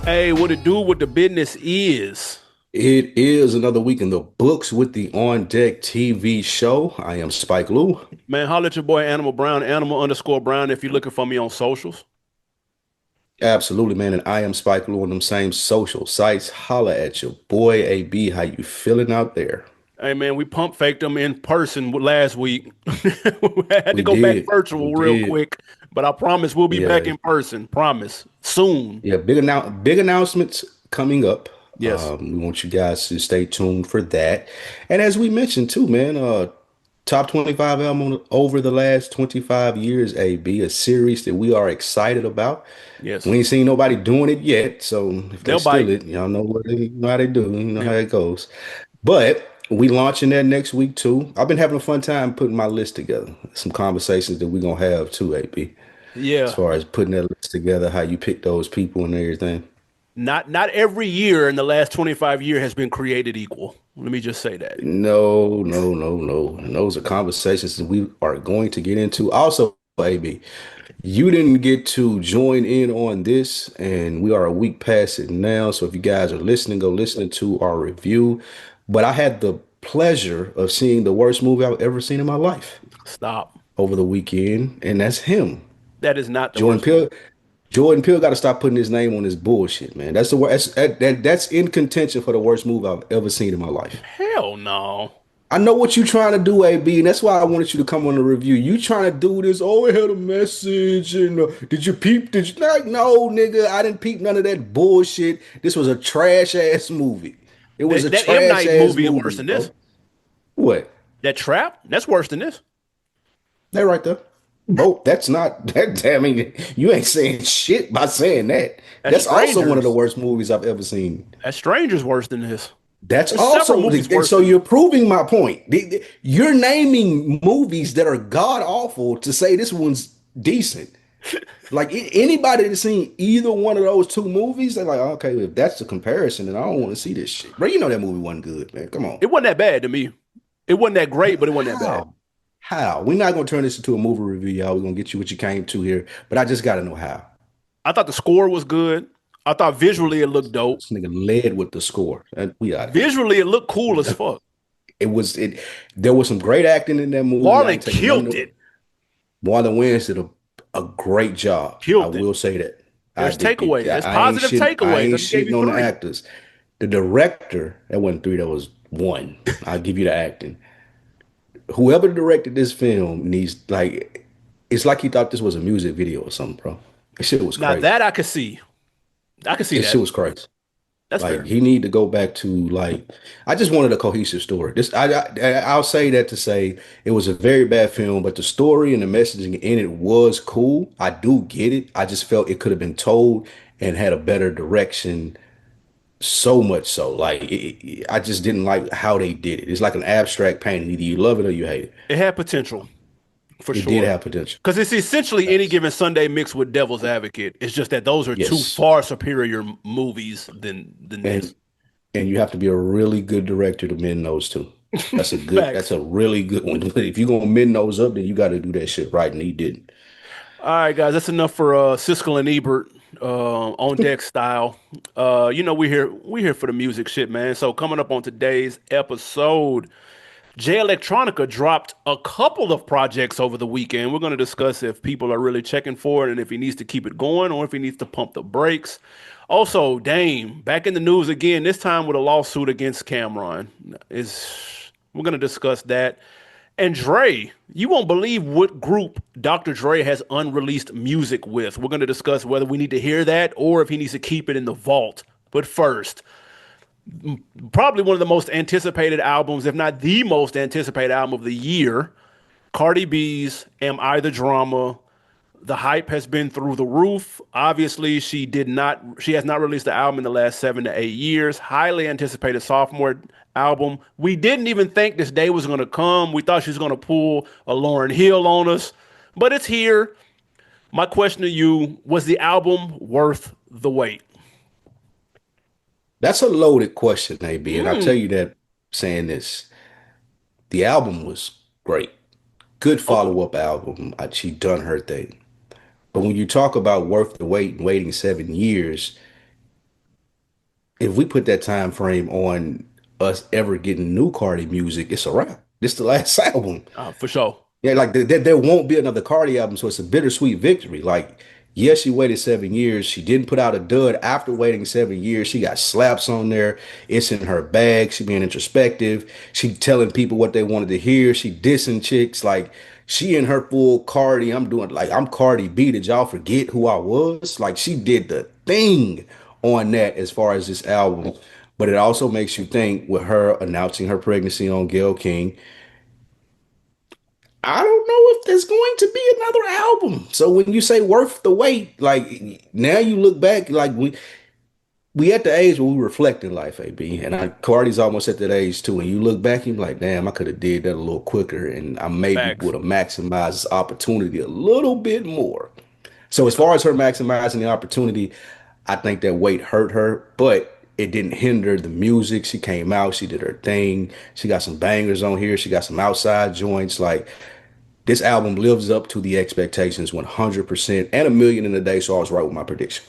Hey, what it do? What the business is? It is another week in the books with the On Deck TV show. I am Spike Lou. Man, holla at your boy Animal Brown, Animal_Brown if you're looking for me on socials. Absolutely, man. And I am Spike Lou on them same social sites. Holla at your boy AB. How you feeling out there? Hey man, we pump faked them in person last week. We had to We go back did. We virtual real did. quick, but I promise we'll be back Yeah. in person. Promise. Soon. Yeah. Big announcements coming up. Yes. We want you guys to stay tuned for that. And as we mentioned too, man, top 25 album over the last 25 years, AB, a series that we are excited about. Yes. We ain't seen nobody doing it yet, so if they They'll steal bite. it, y'all know you know how they do, you know how Yeah. it goes. But we launching that next week too. I've been having a fun time putting my list together. Some conversations that we're gonna have too, AP, as Yeah. far as putting that list together, how you pick those people and everything. Not every year in the last 25 years has been created equal. Let me just say that. No, no, no, no. And those are conversations that we are going to get into. Also, AB, you didn't get to join in on this, and we are a week past it now. So if you guys are listening, go listening to our review. But I had the pleasure of seeing the worst movie I've ever seen in my life Stop. over the weekend, and that's him. That is not the Jordan worst movie. Peele. Jordan Peele got to stop putting his name on this bullshit, man. That's the worst. That's in contention for the worst movie I've ever seen in my life. Hell no. I know what you trying to do, AB, and that's why I wanted you to come on the review. You trying to do this? Oh, it had a message, and did you peep? Did you like? No, nigga, I didn't peep none of that bullshit. This was a trash ass movie. It was a That M trash Night ass movie is worse movie, than this. bro. What? That Trap, that's worse than this. That right there, bro. That's not that. I mean, you ain't saying shit by saying that. That That's also one of the Strangers, worst movies I've ever seen. that Strangers worse than this. That's There's several also movies worse so than you're proving my point. You're naming movies that are god awful to say this one's decent. Like anybody that's seen either one of those two movies, they're like, okay, if that's the comparison, then I don't want to see this shit. Bro, you know that movie wasn't good, man. Come on. it. Wasn't that bad to me. It wasn't that great, but it wasn't that bad. How? How? We're not gonna turn this into a movie review, y'all. We're gonna get you what you came to here, but I just gotta know how. I thought the score was good. I thought visually it looked dope. This nigga led with the score. And we out of here. Visually it looked cool as fuck. It was it. There was some great acting in that movie. I Marlon ain't taking none killed of. it. Marlon Wayans did a great job. I Killed it. will say that. I There's did get takeaways. that. There's positive I takeaways. I ain't just gave you shitting on the three. actors. The director, that wasn't three, that was one. I'll give you the acting. Whoever directed this film needs like it's like he thought this was a music video or something, bro. That shit was Now crazy. that I could see. I could see This shit that. was crazy. That's Like fair. he need to go back to like I just wanted a cohesive story. I'll say that to say it was a very bad film, but the story and the messaging in it was cool. I do get it. I just felt it could have been told and had a better direction. So much so, like I just didn't like how they did it. It's like an abstract painting. Either you love it or you hate it. It had potential for It did sure. have potential. Because it's essentially any Yes. given Sunday mixed with Devil's Advocate. It's just that those are two Yes. far superior movies than this. And and you have to be a really good director to mend those two. That's Facts. a really good one. If you're gonna mend those up, then you got to do that shit right, and he didn't. All right, guys, that's enough for Siskel and Ebert on deck style. We're here for the music shit, man. So coming up on today's episode, Jay Electronica dropped a couple of projects over the weekend. We're going to discuss if people are really checking for it and if he needs to keep it going or if he needs to pump the brakes. Also, Dame back in the news again, this time with a lawsuit against Cameron. Is We're going to discuss that. And Dre, you won't believe what group Dr. Dre has unreleased music with. We're going to discuss whether we need to hear that or if he needs to keep it in the vault. But first, probably one of the most anticipated albums, if not the most anticipated album of the year, Cardi B's Am I the Drama? The hype has been through the roof. Obviously, she has not released the album in the last 7 to 8 years. Highly anticipated sophomore album. We didn't even think this day was going to come. We thought she was going to pull a Lauryn Hill on us, but it's here. My question to you, was the album worth the wait? That's a loaded question, AB, and I'll tell Mm, you that saying this. The album was great. Good okay. follow-up album. She done her thing. But when you talk about worth the wait and waiting 7 years, if we put that time frame on us ever getting new Cardi music, it's a wrap. This the last album. For sure. Yeah, like there won't be another Cardi album, so it's a bittersweet victory. Like, yes, she waited 7 years. She didn't put out a dud after waiting 7 years. She got slaps on there. It's in her bag. She being introspective. She telling people what they wanted to hear. She dissing chicks. Like, she in her full Cardi. I'm doing like I'm Cardi B. Did y'all forget who I was? Like, she did the thing on that as far as this album. But it also makes you think with her announcing her pregnancy on Gayle King. I don't know if there's going to be another album. So when you say worth the wait, like now you look back, like we at the age where we reflect in life, AB, and Cardi's almost at that age too. And you look back, and you're like, damn, I could have did that a little quicker, and I maybe Facts. would have maximized this opportunity a little bit more. So as Yeah. far as her maximizing the opportunity, I think that weight hurt her, but it didn't hinder the music. She came out, she did her thing. She got some bangers on here. She got some outside joints. Like this album lives up to the expectations 100% and a million in a day. So I was right with my prediction.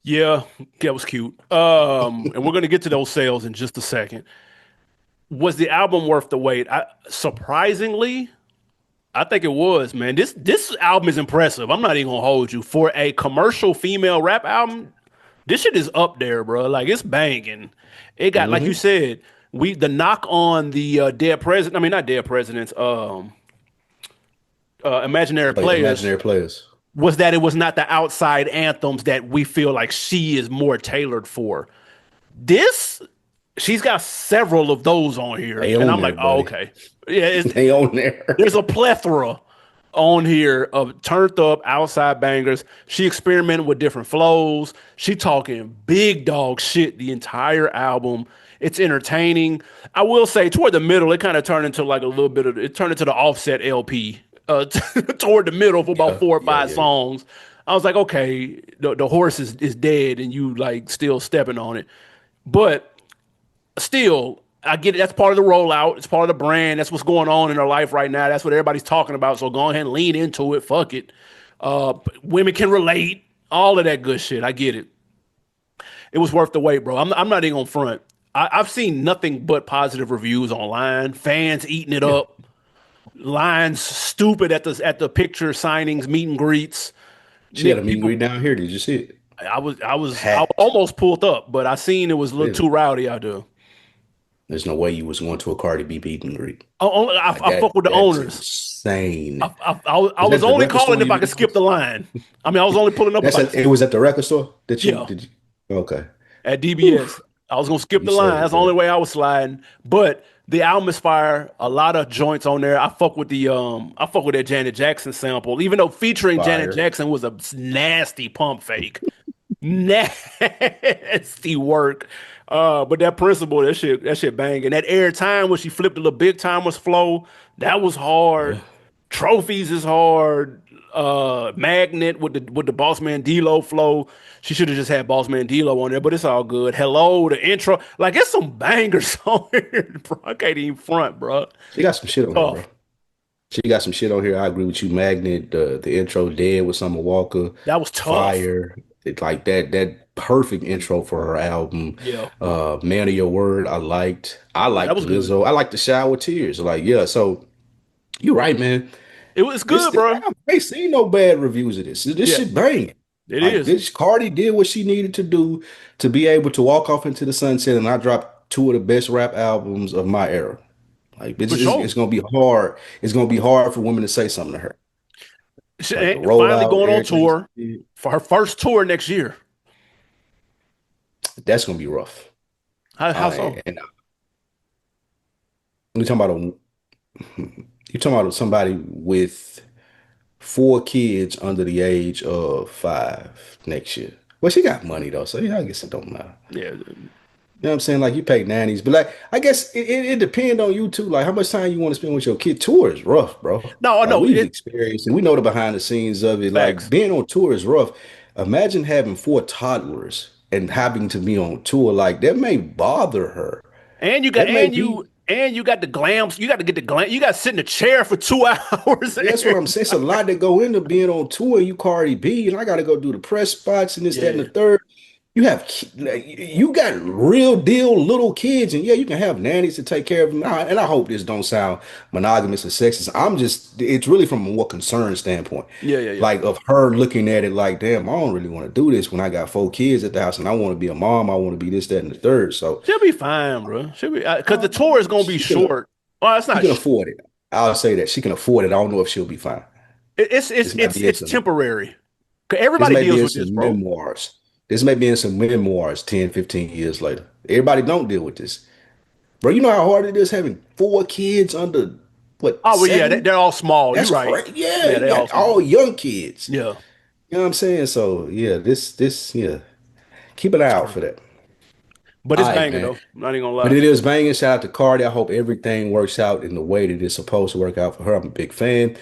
Yeah, that was cute. And we're gonna get to those sales in just a second. Was the album worth the wait? Surprisingly, I think it was, man. This album is impressive. I'm not even gonna hold you. For a commercial female rap album, this shit is up there, bro. Like it's banging. It got, like you Hmm. said, the knock on the dead president. I mean, not dead presidents. Imaginary Like players imaginary players. was that it was not the outside anthems that we feel like she is more tailored for. This, she's got several of those on here, They and own I'm there, like, oh, buddy. okay, yeah, They own there. there's a plethora on here of turned up outside bangers. She experimented with different flows. She talking big dog shit the entire album. It's entertaining. I will say toward the middle, it kind of turned into like a little bit of it turned into the Offset LP. Toward the middle for about Yeah, four or yeah, five yeah, yeah. songs. I was like, okay, the horse is dead and you like still stepping on it. But still, I get it. That's part of the rollout. It's part of the brand. That's what's going on in her life right now. That's what everybody's talking about. So go ahead and lean into it. Fuck it. Women can relate. All of that good shit. I get it. It was worth the wait, bro. I'm not even on front. I've seen nothing but positive reviews online. Fans eating it Yeah. up. Lines stupid at the picture signings, meet and greets. She had a meet and People. greet down here. Did you see it? I Packed. almost pulled up, but I seen it was a little Yeah. too rowdy out there. There's no way you was going to a Cardi B meet and greet. I, Like I fuck with the that's owners. insane. I Was that was at the only record calling store if you I could did skip this? the line. I mean, I was only pulling up if That's I could. it was at the record store that you Yeah, did you okay. at Whew. DBS. I was gonna skip You the line. saved That's the only that. way I was sliding. But the album is fire. A lot of joints on there. I fuck with that Janet Jackson sample. Even though featuring Janet Fire. Jackson was a nasty pump fake. Nasty work. But that principle, that shit banging. That air time when she flipped the little big timers flow, that was hard. Yeah. Trophies is hard. Magnet with the Boss Man D-Lo flow. She should have just had Boss Man D-Lo on there, but it's all good. Hello, the intro, like it's some bangers on here, bro. I can't even front, bro. She got some shit on here, bro. Tough. She got some shit on here. I agree with you. Magnet, the intro dead with Summer Walker, That was tough. fire. It like that perfect intro for her album. Yeah, Man of Your Word, I liked. I yeah, that liked was good. Lizzo. I like the Shower Tears. Like, yeah, so you're right, man. It was This, good, this bro. I ain't seen no bad reviews of this. This Yeah, shit bang. it Like is this, Cardi did what she needed to do to be able to walk off into the sunset, and I dropped two of the best rap albums of my era. Like for it's sure. gonna be hard. It's gonna be hard for women to say something to her. She Like the finally rollout, going on everything tour she did, for her first tour next year. that's gonna be rough. How so? And we talking about you talking about somebody with four kids under the age of 5 next year. Well, she got money though, so yeah, I guess it don't matter. Yeah. You know what I'm saying? Like you pay nannies, but like I guess it depends on you too. Like how much time you want to spend with your kid. Tour is rough, bro. No, Like no, we've it experienced it. We know the behind the scenes of it. Like facts. being on tour is rough. Imagine having four toddlers and having to be on tour. Like that may bother her. And you got That may be. and you got the glams. You got to get the glam. You got to sit in the chair for 2 hours. That's what I'm saying. It's a lot that go into being on tour. You Cardi B, and I got to go do the press spots and this, that, and Yeah. the third. you got real deal little kids, and yeah, you can have nannies to take care of them. And I hope this don't sound monogamous or sexist. It's really from a more concerned standpoint, Yeah, yeah, yeah. like of her looking at it like, damn, I don't really want to do this when I got 4 kids at the house, and I want to be a mom. I want to be this, that, and the third. So She'll be fine, bro. She'll be because the tour is gonna be she can short. Oh, it's she not. can afford it. I'll say that she can afford it. I don't know if she'll be fine. It's it's This might it's be in it's some. temporary. 'Cause This everybody may be deals in with this, some bro. memoirs. This may be in some memoirs 10, 15 years later. Everybody don't deal with this. Bro, you know how hard it is having 4 kids under what, Oh well, yeah, 7? they're all small. You're That's right. crazy. Yeah, Yeah, you they all got all small. young kids. Yeah, You know what I'm saying? So yeah, yeah. Keep an eye it's out for crazy. that. But All it's right, banging man. though. I'm not even gonna But lie. it is banging. Shout out to Cardi. I hope everything works out in the way that it's supposed to work out for her. I'm a big fan.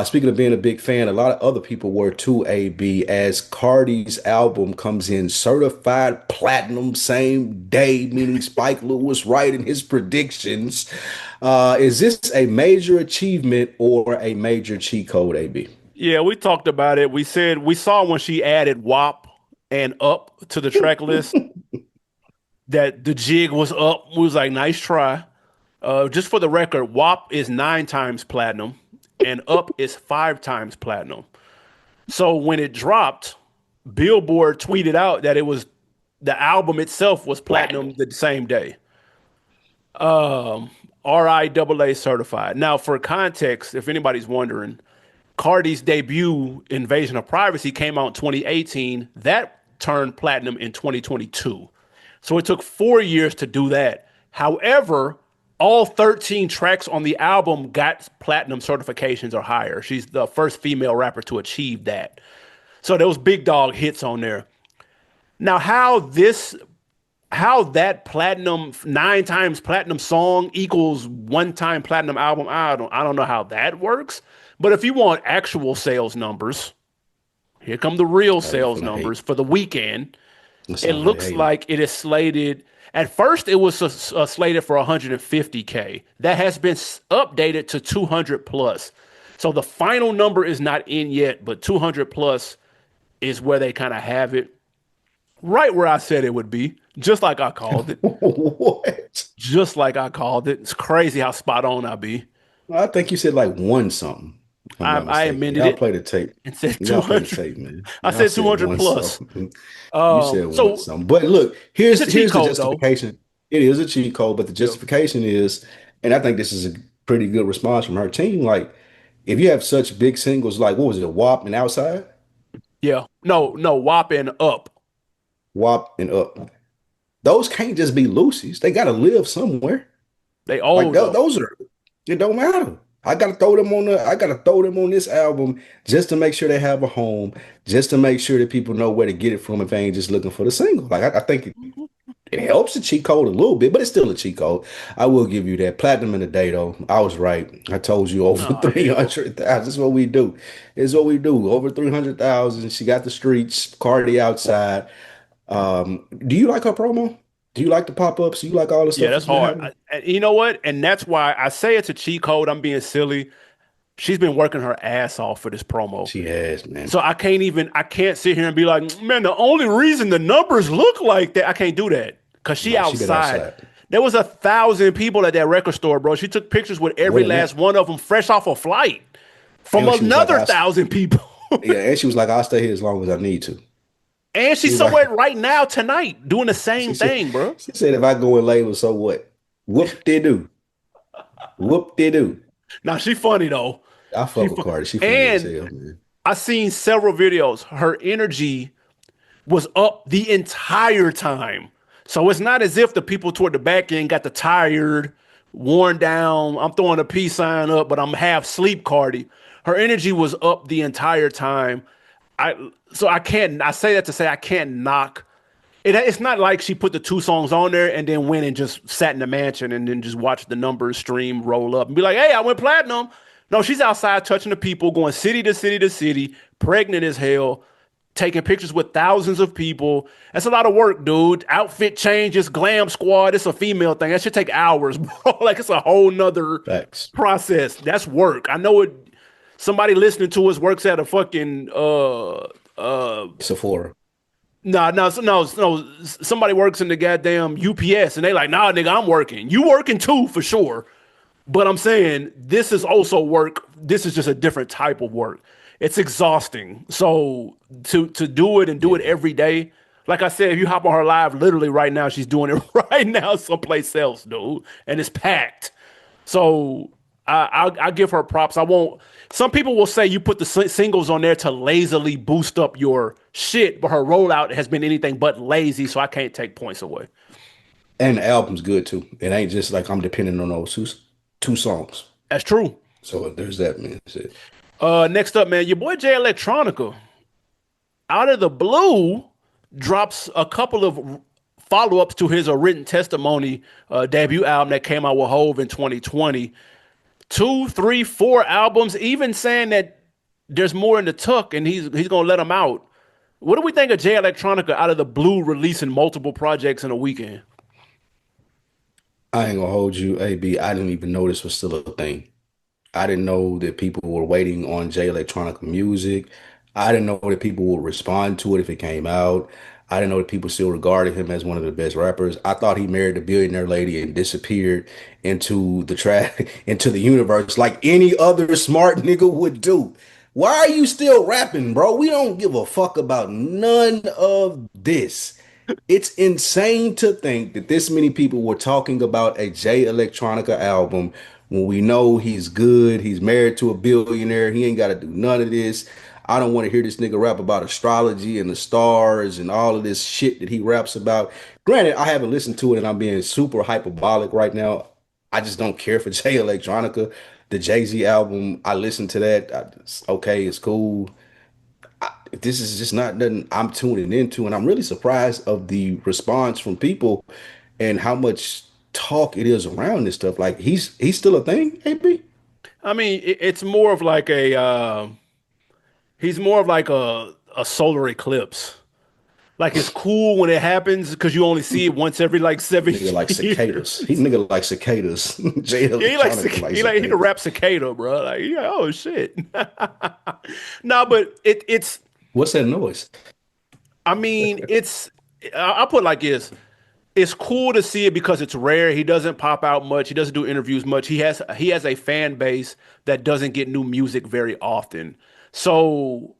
Speaking of being a big fan, a lot of other people were too, AB, as Cardi's album comes in certified platinum same day, meaning Spike Lee was right in his predictions. Is this a major achievement or a major cheat code, AB? Yeah, we talked about it. We said we saw when she added WAP and Up to the track list that the jig was up. We was like, nice try. Just for the record, WAP is 9 times platinum and Up is 5 times platinum. So when it dropped, Billboard tweeted out that it was the album itself was Platinum. platinum the same day. RIAA certified. Now, for context, if anybody's wondering, Cardi's debut, Invasion of Privacy, came out in 2018. That turned platinum in 2022. So it took 4 years to do that. However, all 13 tracks on the album got platinum certifications or higher. She's the first female rapper to achieve that. So there was big dog hits on there. Now, how that platinum 9 times platinum song equals 1 time platinum album, I don't know how that works. But if you want actual sales numbers, here come the real Oh, you sales finna hate. numbers for the weekend. That It sounds like looks hating. like it is slated. At first, it was slated for 150K. That has been updated to 200 plus. So the final number is not in yet, but 200 plus is where they kind of have it. Right where I said it would be, just like I called it. What? Just like I called it. It's crazy how spot on I be. I think you said like one something, if I'm I, not I mistaken. amended Y'all it play the tape. and said Y'all play the 200. tape, man. I Y'all said said 200 one plus. something. You said one So something. But look, it's a cheat here's the code though. justification. It is a cheat code, but the Yeah. justification is, and I think this is a pretty good response from her team. Like, if you have such big singles, like what was it, WAP and Outside, Yeah. No, no, WAP and Up. WAP and Up, those can't just be Lucy's. They got to live somewhere. They Like old though. those are, it don't matter. I gotta throw them on this album just to make sure they have a home, just to make sure that people know where to get it from if they ain't just looking for the single. Like I think it helps the cheat code a little bit, but it's still a cheat code. I will give you that. Platinum in the day though. I was right. I told you over Oh hell. 300,000. This is what we do. It's what we do. Over 300,000. She got the streets, Cardi outside. Do you like her promo? Do you like the pop-ups? Do you like all the Yeah, stuff that's that's been hard. happening? You know what? And that's why I say it's a cheat code. I'm being silly. She's been working her ass off for this promo. She has, man. So I can't sit here and be like, man, the only reason the numbers look like that, I can't do that because she No, she been outside. outside. There was 1,000 people at that record store, bro. She took pictures with every More than last that. one of them fresh off a flight from And she was like, another 1,000 people. yeah, and she was like, I'll stay here as long as I need to. And She she's was like, somewhere right now tonight doing the she same said, thing, bro. she said, if I go in label, so what? Whoop de do. Whoop de do. Now she funny though. I She fuck with fu- Cardi. She funny as and hell, man. I seen several videos. Her energy was up the entire time. So it's not as if the people toward the back end got the tired, worn down. I'm throwing a peace sign up, but I'm half sleep Cardi. Her energy was up the entire time. I can't. I say that to say I can't knock. It's not like she put the 2 songs on there and then went and just sat in the mansion and then just watched the numbers stream roll up and be like, hey, I went platinum. No, she's outside touching the people, going city to city to city, pregnant as hell, taking pictures with thousands of people. That's a lot of work, dude. Outfit changes, glam squad. It's a female thing. That should take hours, bro. Like it's a whole nother Facts. process. That's work. I know it. Somebody listening to us works at a fucking Sephora. Nah, no, no. Somebody works in the goddamn UPS, and they like, nah, nigga, I'm working. You working too, for sure. But I'm saying this is also work. This is just a different type of work. It's exhausting. So to do it and do it Yeah. every day, like I said, if you hop on her live, literally right now, she's doing it right now someplace else, dude, and it's packed. So I give her props. I won't. Some people will say you put the singles on there to lazily boost up your shit, but her rollout has been anything but lazy, so I can't take points away. And the album's good too. It ain't just like I'm depending on those two songs. That's true. So there's that, man. That's it. Next up, man, your boy Jay Electronica, out of the blue, drops a couple of follow-ups to his written testimony debut album that came out with Hove in 2020. Two, three, four albums, even saying that there's more in the tuck and he's gonna let them out. What do we think of Jay Electronica out of the blue releasing multiple projects in a weekend? I ain't gonna hold you, AB. I didn't even know this was still a thing. I didn't know that people were waiting on Jay Electronica music. I didn't know that people would respond to it if it came out. I didn't know that people still regarded him as one of the best rappers. I thought he married a billionaire lady and disappeared into the track, into the universe like any other smart nigga would do. Why are you still rapping, bro? We don't give a fuck about none of this. It's insane to think that this many people were talking about a Jay Electronica album when we know he's good, he's married to a billionaire, he ain't got to do none of this. I don't want to hear this nigga rap about astrology and the stars and all of this shit that he raps about. Granted, I haven't listened to it and I'm being super hyperbolic right now. I just don't care for Jay Electronica. The Jay-Z album, I listened to that. It's okay, it's cool. This is just not nothing I'm tuning into, and I'm really surprised of the response from people and how much talk it is around this stuff. Like he's still a thing, AB. I mean, it's more of like he's more of like a solar eclipse. Like it's cool when it happens because you only see it once every like seven Nigga like cicadas. He years. nigga like cicadas. Jay Yeah, Electronica like he can cicadas. rap cicada, bro. Like yeah, oh shit. No, but it's What's that noise? I mean it's I put it like this. It's cool to see it because it's rare. He doesn't pop out much. He doesn't do interviews much. He has a fan base that doesn't get new music very often. So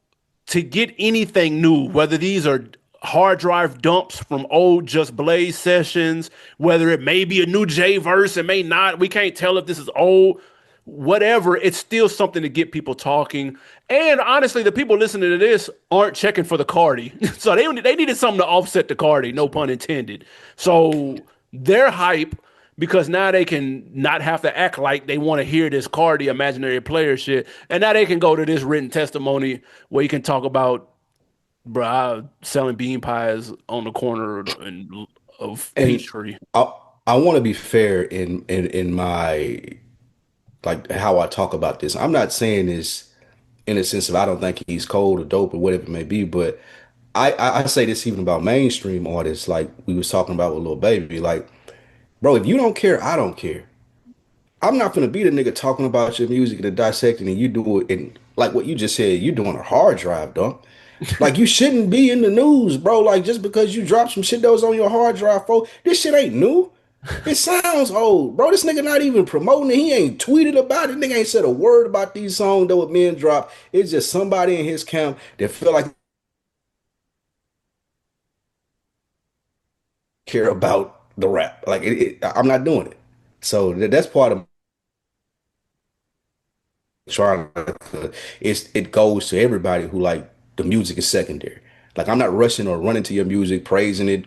to get anything new, whether these are hard drive dumps from old Just Blaze sessions, whether it may be a new J verse, it may not. We can't tell if this is old. Whatever, it's still something to get people talking. And honestly, the people listening to this aren't checking for the Cardi, so they needed something to offset the Cardi, no pun intended. So they're hype because now they can not have to act like they want to hear this Cardi imaginary player shit, and now they can go to this written testimony where you can talk about, bruh, selling bean pies on the corner of And Peachtree. I I want to be fair in my like how I talk about this. I'm not saying this in a sense of I don't think he's cold or dope or whatever it may be, but I say this even about mainstream artists, like we was talking about with Lil Baby. Like, bro, if you don't care, I don't care. I'm not gonna be the nigga talking about your music and dissecting and you do it and like what you just said, you're doing a hard drive, dog. Like you shouldn't be in the news, bro. Like just because you dropped some shit that was on your hard drive, folks, this shit ain't new. It sounds old, bro. This nigga not even promoting it. He ain't tweeted about it. Nigga ain't said a word about these songs that were being dropped. It's just somebody in his camp that feel like care about the rap. Like I'm not doing it. So that's part of trying to, it goes to everybody who like the music is secondary. Like I'm not rushing or running to your music, praising it,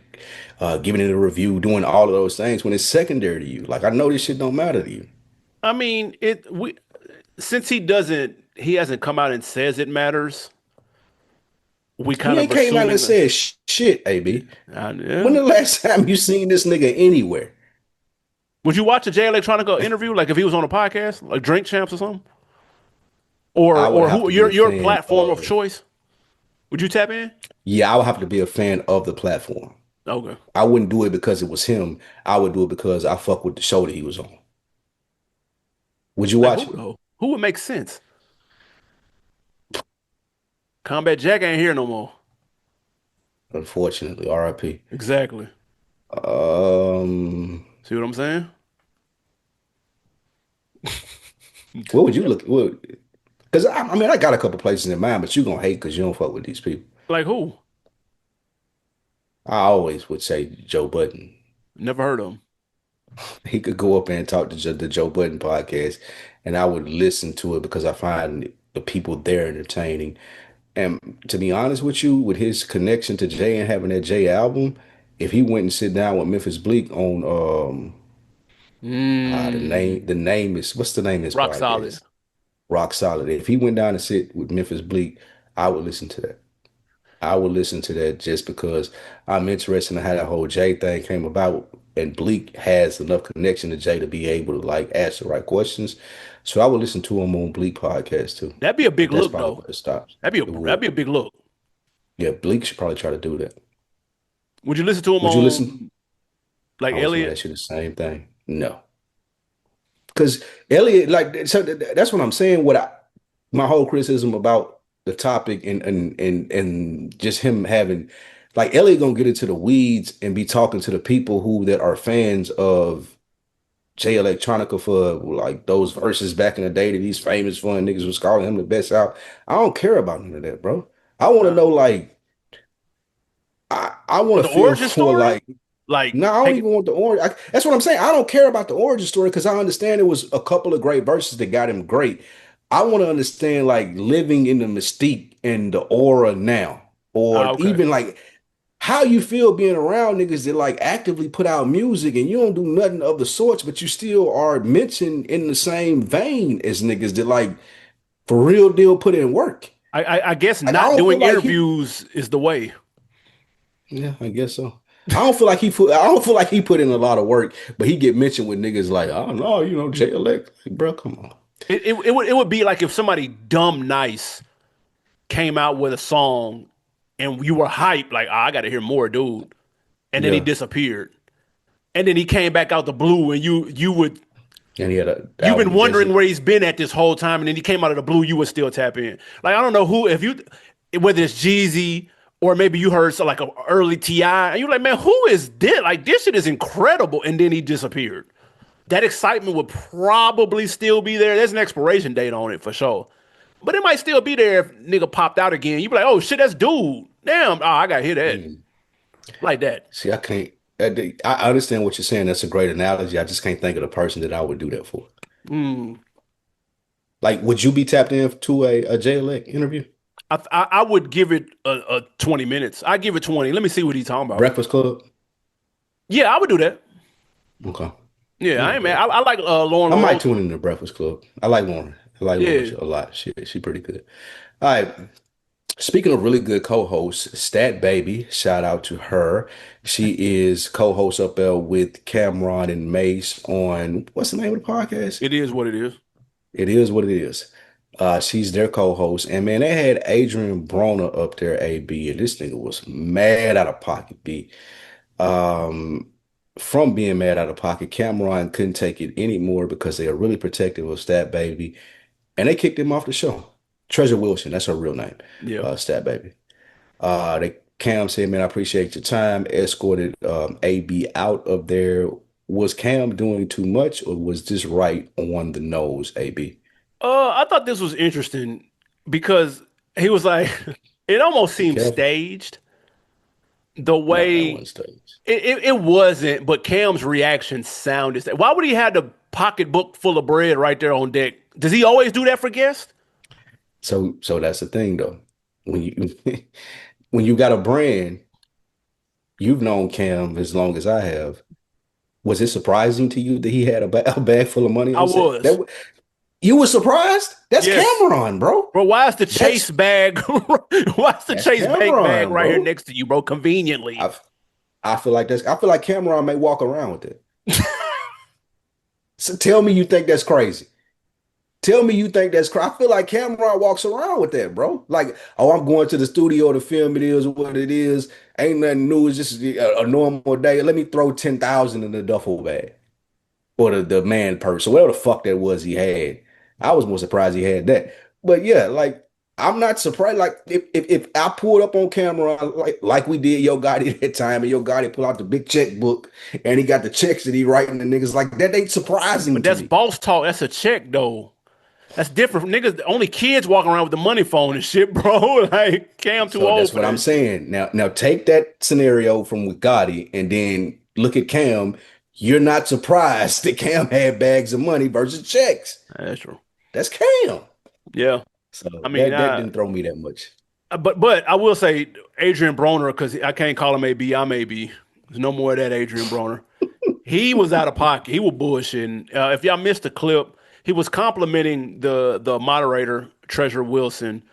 giving it a review, doing all of those things when it's secondary to you. Like I know this shit don't matter to you. I mean, it we since he hasn't come out and says it matters. We He kind of ain't came out and assuming said shit, AB. When yeah. the last time you seen this nigga anywhere? Would you watch a Jay Electronica interview like if he was on a podcast, like Drink Champs or something? Or I would have who to be a your fan platform of of, choice? Would you tap in? yeah, I would have to be a fan of the platform. Okay. I wouldn't do it because it was him. I would do it because I fuck with the show that he was on. Would you Like watch who it? though? Who would make sense? Combat Jack ain't here no more. Unfortunately, RIP. Exactly. Um, See what I'm saying? what would you look? What? Because I mean, I got a couple places in mind, but you gonna hate because you don't fuck with these people. Like who? I always would say Joe Budden. Never heard of him. He could go up and talk to the Joe Budden podcast, and I would listen to it because I find the people there entertaining. And to be honest with you, with his connection to Jay and having that Jay album, if he went and sit down with Memphis Bleak on Mm, the name is what's the name of his rock solid. podcast? Rock Solid. If he went down and sit with Memphis Bleak, I would listen to that. I would listen to that just because I'm interested in how that whole Jay thing came about. And Bleak has enough connection to Jay to be able to like ask the right questions. So I would listen to him on Bleak podcast too. That'd be a big But that's look probably though. where it stops. It That'd would. be a big look. Yeah, Bleak should probably try to do that. Would you listen to him Would you listen? on like I was gonna Elliot? ask you the same thing. No. Because Elliot, like, so that's what I'm saying. My whole criticism about the topic and just him having, like, Elliot gonna get into the weeds and be talking to the people who that are fans of Jay Electronica for like those verses back in the day that these famous fun niggas was calling him the best out. I don't care about none of that, bro. I want to Uh, know, like, I want the to feel origin for story? like Like no, I don't take it. even want the orange. That's what I'm saying. I don't care about the origin story because I understand it was a couple of great verses that got him great. I want to understand like living in the mystique and the aura now, or Okay. even like how you feel being around niggas that like actively put out music and you don't do nothing of the sorts, but you still are mentioned in the same vein as niggas that like for real deal put in work. I guess Like I not don't feel doing like he. interviews is the way. Yeah, I guess so. I don't feel like he put in a lot of work, but he get mentioned with niggas like, oh no, Jay Elect. Like, bro, come on. It would be like if somebody dumb nice came out with a song and you were hyped, like, oh, I gotta hear more, dude. And then he Yeah. disappeared. And then he came back out the blue and And he had an you've album been with wondering Jesse. where he's been at this whole time, and then he came out of the blue, you would still tap in. Like I don't know who if you whether it's Jeezy or maybe you heard some, like an early T.I. and you're like, man, who is this? Like this shit is incredible, and then he disappeared. That excitement would probably still be there. There's an expiration date on it for sure. But it might still be there if nigga popped out again. You'd be like, oh shit, that's dude. Damn, oh, I gotta hear that. Mm. Like that. See, I can't. I understand what you're saying. That's a great analogy. I just can't think of the person that I would do that for. Mm. Like, would you be tapped in to a Jay Elect interview? I would give it a 20 minutes. I give it 20. Let me see what he's talking about. Breakfast Club? Yeah, I would do that. Okay. Yeah, I ain't man. Okay. I like Lauren I might LaRose. tune in to Breakfast Club. I like Lauren. I like Lauren Yeah. a lot. She pretty good. All right. Speaking of really good co-hosts, Stat Baby, shout out to her. She is co-host up there with Cameron and Mace on what's the name of the podcast? It is what it is. It is what it is. She's their co-host, and man, they had Adrien Broner up there, AB, and this nigga was mad out of pocket, B. Um, from being mad out of pocket, Cameron couldn't take it anymore because they are really protective of Stat Baby, and they kicked him off the show. Treasure Wilson, that's her real name, Yeah. Stat Baby. They Cam said, "Man, I appreciate your time." Escorted AB out of there. Was Cam doing too much, or was this right on the nose, AB? I thought this was interesting because he was like, it almost Be seemed careful. staged the No, that way wasn't stage. it wasn't, but Cam's reaction sounded. Why would he have the pocketbook full of bread right there on deck? Does he always do that for guests? So that's the thing though. When you when you got a brand, you've known Cam as long as I have. Was it surprising to you that he had a bag full of money I on set? was. You were surprised? That's Yes. Cameron, bro. Bro, why is the Chase That's bag? Why is the that's Chase bank bag Cameron, right here bro. next to you, bro? Conveniently. I I feel like that's I feel like Cameron may walk around with it. So tell me you think that's crazy. Tell me you think that's crazy. I feel like Cameron walks around with that, bro. Like, oh, I'm going to the studio to film. It is what it is. Ain't nothing new. It's just a normal day. Let me throw 10,000 in the duffel bag or the man purse or whatever the fuck that was he had. I was more surprised he had that. But yeah, like I'm not surprised. Like if I pulled up on camera like we did Yo Gotti that time, and Yo Gotti pull out the big checkbook and he got the checks that he writing the niggas like that ain't surprising But to that's me. boss talk. That's a check though. That's different. Niggas, only kids walking around with the money phone and shit, bro. Like Cam too So old that's for what I'm that shit. saying. Now take that scenario from with Gotti and then look at Cam. You're not surprised that Cam had bags of money versus checks. That's true. That's Cam. Yeah. So I mean, that didn't throw me that much. but I will say Adrien Broner because I can't call him AB. I'm AB. There's no more of that Adrien Broner. He was out of pocket. He was bullshitting. If y'all missed the clip, he was complimenting the moderator Treasure Wilson,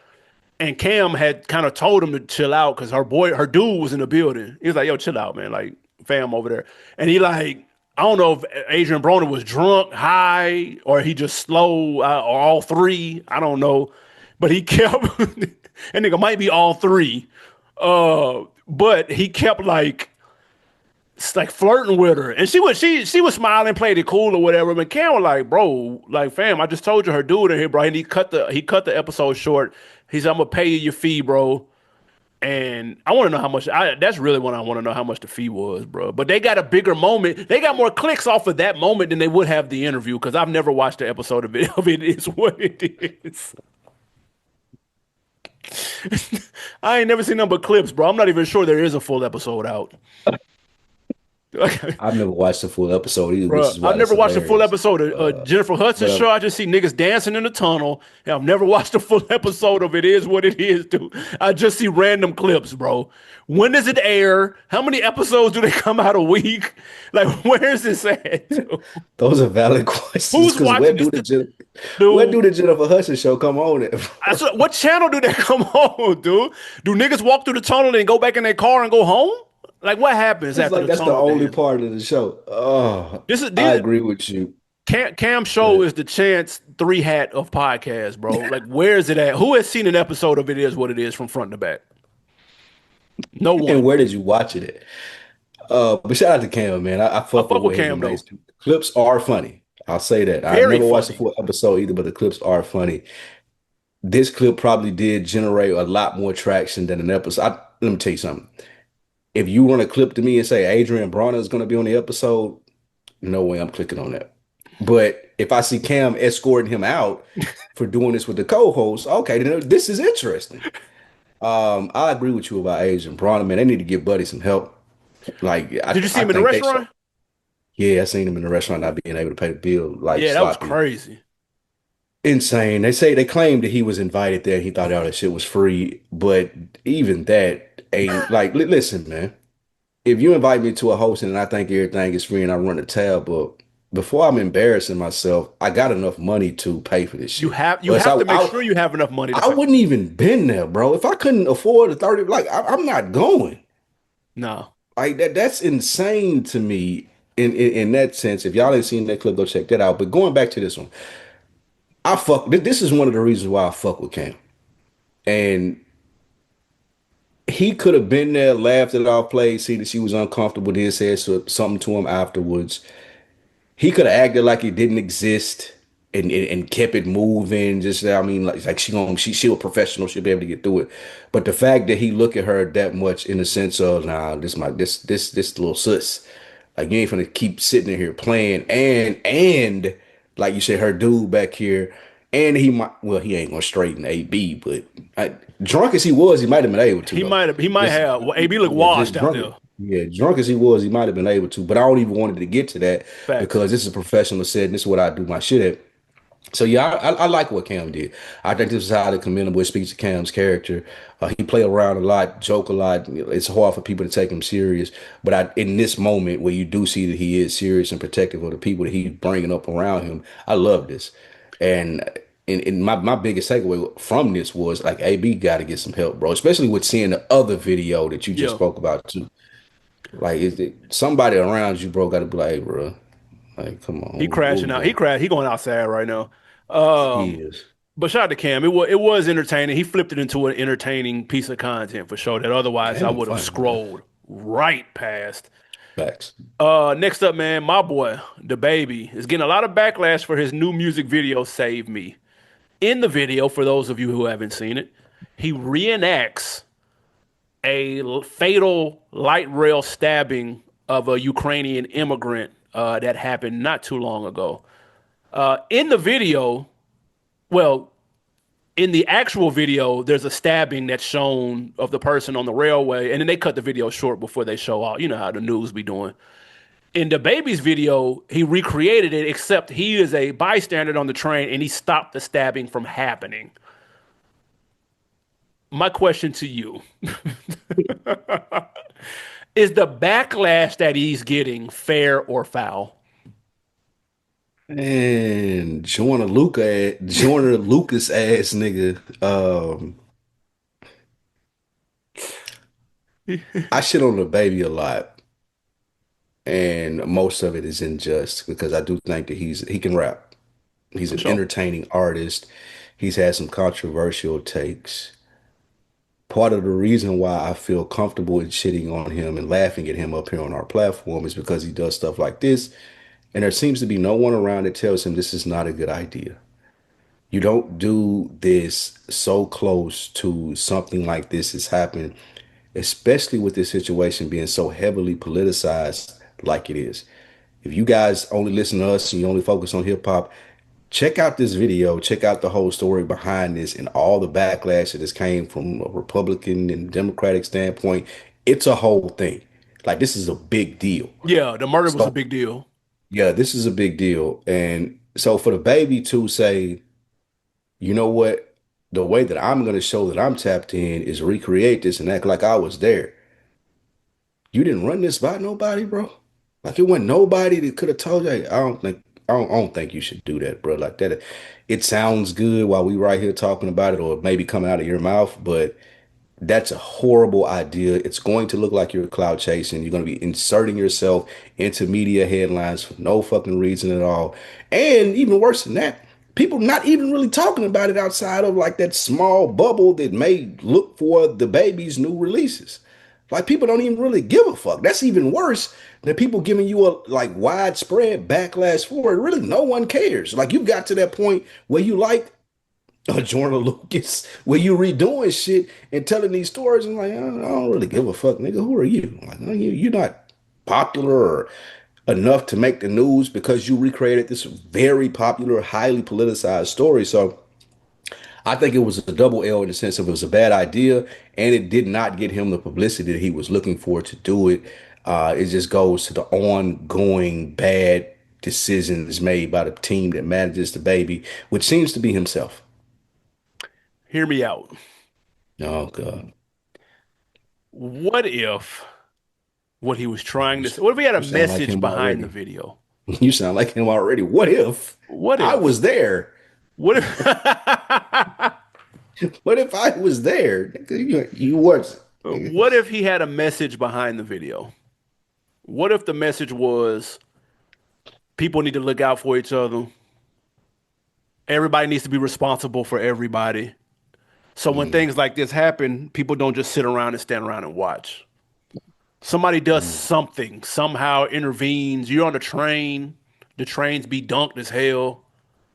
and Cam had kind of told him to chill out because her dude was in the building. He was like, "Yo, chill out, man. Like, fam over there." And he like, I don't know if Adrien Broner was drunk, high, or he just slow, or all three. I don't know, but he kept, and nigga might be all three. But he kept like flirting with her, and she was smiling, played it cool or whatever. But Cam was like, bro, like fam, I just told you her dude in here, bro. And he cut the episode short. He said, I'm gonna pay you your fee, bro. And I want to know how much. That's really what I want to know how much the fee was, bro. But they got a bigger moment. They got more clicks off of that moment than they would have the interview because I've never watched the episode of it. Of it is what it is. I ain't never seen nothing but clips, bro. I'm not even sure there is a full episode out. I've never watched the full episode either, which Bro, is I've why that's never watched a full hilarious. episode of Jennifer Hudson But show. I just see niggas dancing in the tunnel. And I've never watched a full episode of It Is What It Is, dude. I just see random clips, bro. When does it air? How many episodes do they come out a week? Like, where is this at, dude? those are valid questions Who's because watching this, where do dude? the Jennifer Hudson show come on at? What channel do they come on, dude? Do niggas walk through the tunnel and go back in their car and go home? Like, what happens It's after like the that's the tunnel only dance? part of the show. Oh, This is I this, agree with you. Cam show But is the Chance three hat of podcasts, bro. Like, where is it at? Who has seen an episode of It Is What It Is from front to back? No and one. where did you watch it at? But shout out to Cam, man. I I fuck with fuck with what he's Cam been. though. The clips are funny. I'll say that. I've Very never watched the funny. full episode either, but the clips are funny. This clip probably did generate a lot more traction than an episode. Let me tell you something. If you run a clip to me and say Adrien Broner is going to be on the episode, no way I'm clicking on that. But if I see Cam escorting him out for doing this with the co-host, okay, then this is interesting. I agree with you about Adrien Broner, man. They need to give Buddy some help. Like Did you see I him in the think they should. restaurant? Yeah, I seen him in the restaurant not being able to pay the bill, like Yeah, that was sloppy. crazy. Insane. They claimed that he was invited there. He thought all that shit was free, but even that ain't like. Listen, man. If you invite me to a hosting and I think everything is free and I run the tab up, before I'm embarrassing myself, I got enough money to pay for this You shit. have you Or else have to make sure you have enough money to I pay. wouldn't even been there, bro. If I couldn't afford the 30, like I'm not going. No. Like that's insane to me in that sense. If y'all ain't seen that clip, go check that out. But going back to this one, this is one of the reasons why I fuck with Cam. And he could have been there, laughed it off, played, see that she was uncomfortable, then said something to him afterwards. He could have acted like it didn't exist and kept it moving. Just I mean, like she a professional, she'll be able to get through it. But the fact that he look at her that much in the sense of nah, this little sus. Like you ain't gonna keep sitting in here playing and like you said, her dude back here, and he ain't gonna straighten AB, but drunk as he was, he might have been able to though. He might Just have. Well, AB look yeah, just washed out drunk. there. Yeah, drunk as he was, he might have been able to, but I don't even wanted to get to that Facts. because this is a professional setting. This is what I do my shit at. So yeah, I like what Cam did. I think this is highly commendable. It speaks to Cam's character. He play around a lot, joke a lot. It's hard for people to take him serious. But in this moment where you do see that he is serious and protective of the people that he's bringing up around him, I love this. And in my biggest takeaway from this was like AB got to get some help, bro. Especially with seeing the other video that you just Yeah. spoke about too. Like, is it somebody around you, bro? Got to be like, hey, bro, like, come on, He what we crashing out. He doing? crashed. He going outside right now. He Um, is. but shout out to Cam. It was entertaining. He flipped it into an entertaining piece of content for sure that otherwise I Damn, would have funny, man. scrolled right past. Facts. Next up, man, my boy, DaBaby, is getting a lot of backlash for his new music video, Save Me. In the video, for those of you who haven't seen it, he reenacts a fatal light rail stabbing of a Ukrainian immigrant that happened not too long ago. In the video, well, in the actual video, there's a stabbing that's shown of the person on the railway, and then they cut the video short before they show all. You know how the news be doing. In DaBaby's video, he recreated it, except he is a bystander on the train and he stopped the stabbing from happening. My question to you is the backlash that he's getting fair or foul? And Joyner Lucas ass nigga. I shit on the baby a lot, and most of it is unjust because I do think that he can rap. He's For an sure. entertaining artist. He's had some controversial takes. Part of the reason why I feel comfortable in shitting on him and laughing at him up here on our platform is because he does stuff like this, and there seems to be no one around that tells him this is not a good idea. You don't do this so close to something like this has happened, especially with this situation being so heavily politicized like it is. If you guys only listen to us and you only focus on hip hop, check out this video, check out the whole story behind this and all the backlash that has came from a Republican and Democratic standpoint. It's a whole thing. Like this is a big deal. Yeah, the murder was a So big deal. yeah, this is a big deal. And so for the baby to say, you know what? The way that I'm going to show that I'm tapped in is recreate this and act like I was there. You didn't run this by nobody, bro. Like it wasn't nobody that could have told you. Hey, I don't think you should do that, bro. Like that. It sounds good while we right here talking about it, or maybe coming out of your mouth, but that's a horrible idea. It's going to look like you're cloud chasing. You're going to be inserting yourself into media headlines for no fucking reason at all. And even worse than that, people not even really talking about it outside of like that small bubble that may look for DaBaby's new releases. Like people don't even really give a fuck. That's even worse than people giving you a like widespread backlash for it. Really, no one cares. Like you got to that point where you like Jordan Lucas, where you redoing shit and telling these stories, and like, I don't really give a fuck, nigga. Who are you? Like, you're not popular or enough to make the news because you recreated this very popular, highly politicized story. So I think it was a double L in the sense of it was a bad idea and it did not get him the publicity that he was looking for to do it. It just goes to the ongoing bad decisions made by the team that manages DaBaby, which seems to be himself. Hear me out. Oh God. What if what he was You, trying to say, what if he had a you sound like message him behind the already. video? You sound like him already. What if What I if? was there? What if? What if I was there? You was. What if he had a message behind the video? What if the message was people need to look out for each other? Everybody needs to be responsible for everybody. So when Mm, things like this happen, people don't just sit around and stand around and watch. Somebody does mm, something, somehow intervenes. You're on a train, the trains be dunked as hell.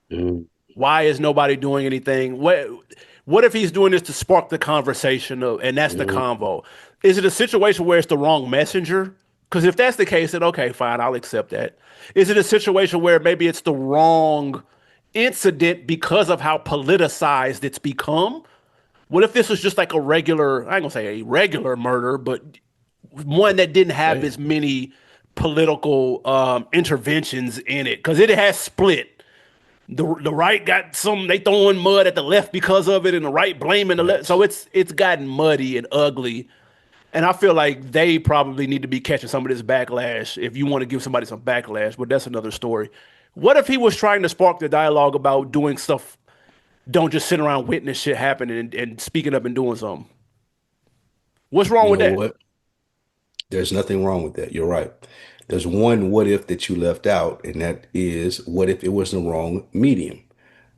mm, Why is nobody doing anything? What if he's doing this to spark the conversation and that's the mm, convo? Is it a situation where it's the wrong messenger? Because if that's the case, then okay, fine, I'll accept that. Is it a situation where maybe it's the wrong incident because of how politicized it's become? What if this was just like a regular, I ain't gonna say a regular murder, but one that didn't have damn. as many political interventions in it? Because it has split. The right got some, they throwing mud at the left because of it, and the right blaming the left. So Facts. it's gotten muddy and ugly. And I feel like they probably need to be catching some of this backlash if you want to give somebody some backlash, but that's another story. What if he was trying to spark the dialogue about doing stuff, don't just sit around witness shit happening and speaking up and doing something? What's wrong You with know that? what? There's nothing wrong with that. You're right. There's one what if that you left out, and that is what if it was the wrong medium?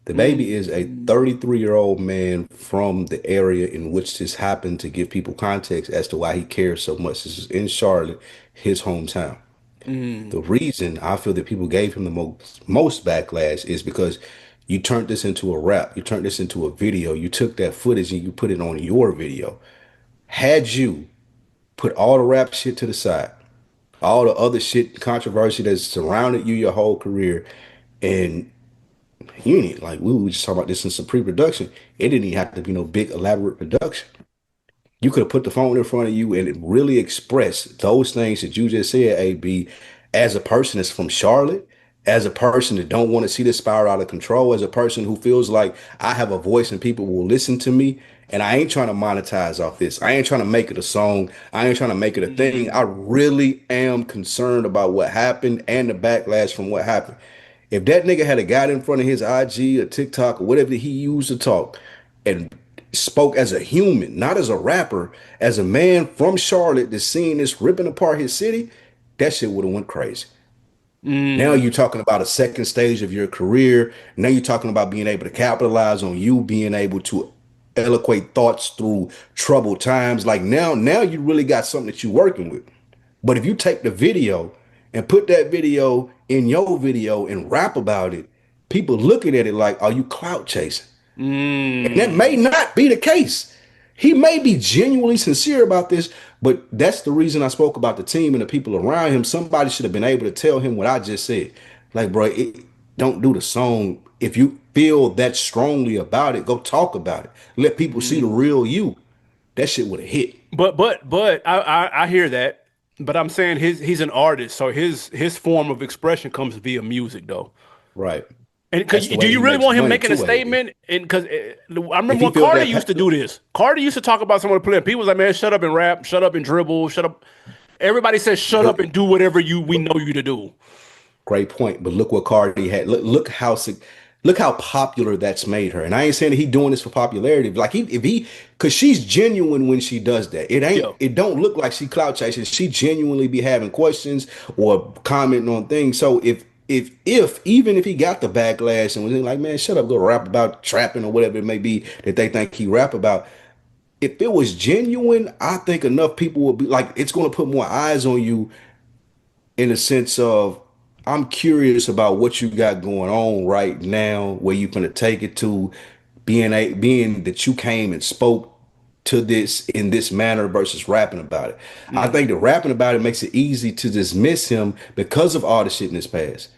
The baby is a Mm, 33-year-old man from the area in which this happened to give people context as to why he cares so much. This is in Charlotte, his hometown. mm, The reason I feel that people gave him the most backlash is because You turned this into a rap. You turned this into a video. You took that footage and you put it on your video. Had you put all the rap shit to the side, all the other shit, controversy that's surrounded you your whole career, and you need like we were just talking about this in some pre-production. It didn't even have to be no big elaborate production. You could have put the phone in front of you and really express those things that you just said, AB, as a person that's from Charlotte, as a person that don't want to see this spiral out of control, as a person who feels like I have a voice and people will listen to me. And I ain't trying to monetize off this. I ain't trying to make it a song. I ain't trying to make it a thing. I Mm, really am concerned about what happened and the backlash from what happened. If that nigga had a guy in front of his IG or TikTok or whatever he used to talk and spoke as a human, not as a rapper, as a man from Charlotte that's seeing this ripping apart his city, that shit would have went crazy. Now mm. you're talking about a second stage of your career. Now you're talking about being able to capitalize on you being able to eloquate thoughts through troubled times. Like now you really got something that you're working with. But if you take the video and put that video in your video and rap about it, people looking at it like, are you clout chasing? And that may Mm. not be the case. He may be genuinely sincere about this, but that's the reason I spoke about the team and the people around him. Somebody should have been able to tell him what I just said. Like, bro, don't do the song. If you feel that strongly about it, go talk about it. Let people see the Mm. real you. That shit would have hit. But I hear that. But I'm saying he's an artist, so his form of expression comes via music, though. Right. And That's the do way you he really makes want him money making a too, AB. statement? And because I If remember he when feels Cardi that, used to do this. Cardi used to talk about some of the players. People was like, "Man, shut up and rap, shut up and dribble, shut up." Everybody says, "Shut up but and do whatever we know you to do." great point. But look what Cardi had. Look how popular that's made her. And I ain't saying that he doing this for popularity. Like if he, because she's genuine when she does that. Yeah. It don't look like she clout chasing. She genuinely be having questions or commenting on things. So if even if he got the backlash and was like, man, shut up, go rap about trapping or whatever it may be that they think he rap about. If it was genuine, I think enough people would be like, it's going to put more eyes on you in the sense of I'm curious about what you got going on right now, where you gonna take it to being that you came and spoke to this in this manner versus rapping about it. I think Hmm. that rapping about it makes it easy to dismiss him because of all the shit in his past.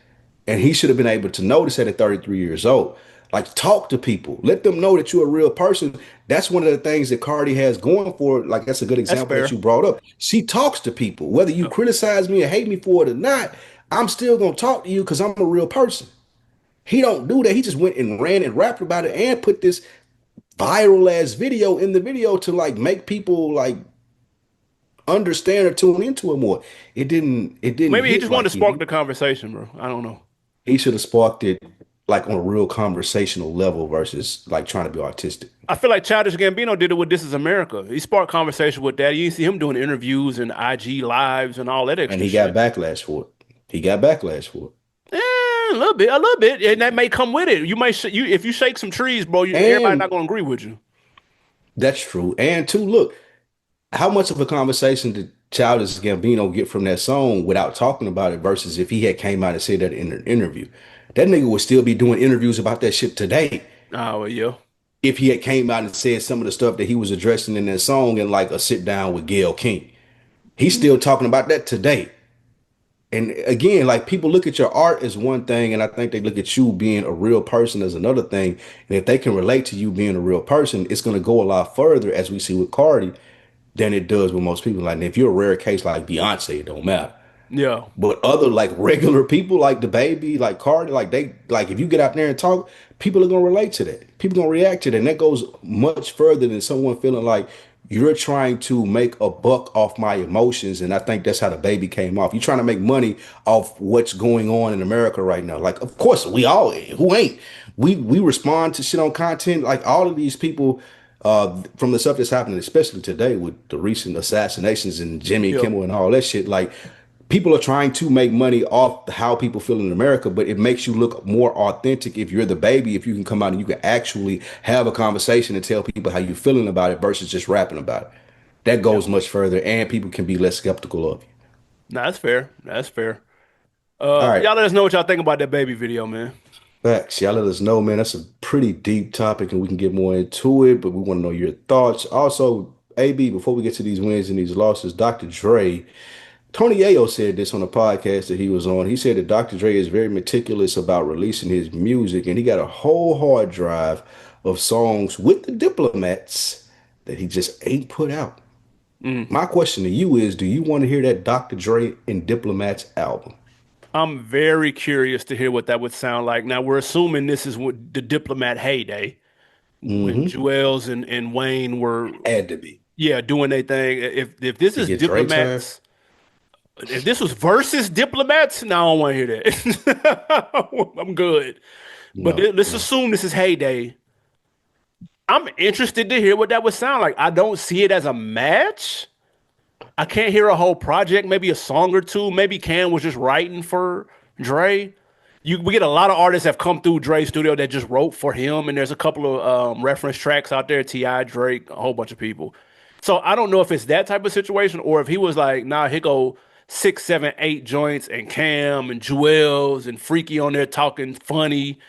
And he should have been able to notice that at 33 years old. Like, talk to people, let them know that you're a real person. That's one of the things that Cardi has going for it. Like, that's a good That's example that fair. you brought up. She talks to people, whether you Yeah. criticize me or hate me for it or not. I'm still gonna talk to you because I'm a real person. He don't do that. He just went and ran and rapped about it and put this viral ass video in the video to like make people like understand or tune into it more. It didn't Maybe he hit just wanted like to spark the conversation, bro. I don't know. he should have sparked it like on a real conversational level versus like trying to be artistic. I feel like Childish Gambino did it with This Is America. He sparked conversation with that. You didn't see him doing interviews and IG lives and all that And extra he got shit. backlash for it. He got backlash for A little bit, and that may come with it. You may if you shake some trees, bro. it. Everybody not And gonna agree with you. that's true. And two, look, how much of a conversation did Childish Gambino get from that song without talking about it versus if he had came out and said that in an interview? That nigga would still be doing interviews about that shit today Oh well, yeah. if he had came out and said some of the stuff that he was addressing in that song in like a sit down with Gayle King. He's still talking about that today. And again, like people look at your art as one thing, and I think they look at you being a real person as another thing. And if they can relate to you being a real person, it's going to go a lot further, as we see with Cardi, than it does with most people. Like if you're a rare case like Beyonce, it don't matter. Yeah. But other like regular people like DaBaby, like Cardi, like they like if you get out there and talk, people are gonna relate to that. People gonna react to that. And that goes much further than someone feeling like you're trying to make a buck off my emotions. And I think that's how DaBaby came off. You're trying to make money off what's going on in America right now. Like, of course, we all who ain't. We respond to shit on content. Like all of these people from the stuff that's happening, especially today with the recent assassinations and Jimmy Yeah. Kimmel and all that shit. Like people are trying to make money off how people feel in America, but it makes you look more authentic if you're the baby, if you can come out and you can actually have a conversation and tell people how you're feeling about it versus just rapping about it. That Yeah. goes much further and people can be less skeptical of you. Nah, that's fair. That's fair. All right. Y'all let us know what y'all think about that baby video, man. Facts. Y'all let us know, man. That's a pretty deep topic and we can get more into it, but we want to know your thoughts. Also, AB, before we get to these wins and these losses, Dr. Dre, Tony Yayo said this on a podcast that he was on. He said that Dr. Dre is very meticulous about releasing his music and he got a whole hard drive of songs with the Diplomats that he just ain't put out. Mm. My question to you is, do you want to hear that Dr. Dre and Diplomats album? I'm very curious to hear what that would sound like. Now we're assuming this is what the Diplomat heyday when Mm-hmm. Juelz and Wayne were, Had to be. yeah, doing their thing. If this To is get Dre time? Diplomats, if this was versus Diplomats, no, I don't want to hear that. I'm good. But No, let's no. assume this is heyday. I'm interested to hear what that would sound like. I don't see it as a match. I can't hear a whole project, maybe a song or two. Maybe Cam was just writing for Dre. We get a lot of artists have come through Dre's studio that just wrote for him, and there's a couple of reference tracks out there. Ti, Drake, a whole bunch of people. So I don't know if it's that type of situation or if he was like, nah, here go 6, 7, 8 joints, and Cam and Jewels and Freaky on there talking funny,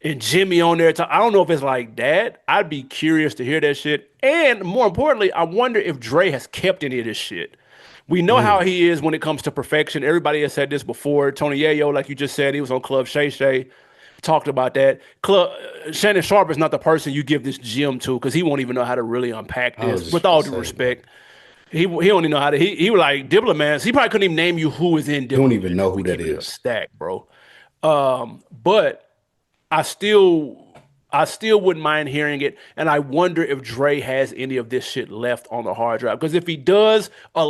and Jimmy on there. I don't know if it's like that. I'd be curious to hear that shit. And more importantly, I wonder if Dre has kept any of this shit. We know how Mm. he is when it comes to perfection. Everybody has said this before. Tony Yayo, like you just said, he was on Club Shay Shay, talked about that. Club Shannon Sharp is not the person you give this gem to because he won't even know how to really unpack I was this. just With gonna all due say, man. respect, he don't even know how to. He was like Diplomats. He probably couldn't even name you who is in You don't even Diplomats know if we who that keep it a is. stack, bro. But I still I still wouldn't mind hearing it. And I wonder if Dre has any of this shit left on the hard drive. Because if he does, a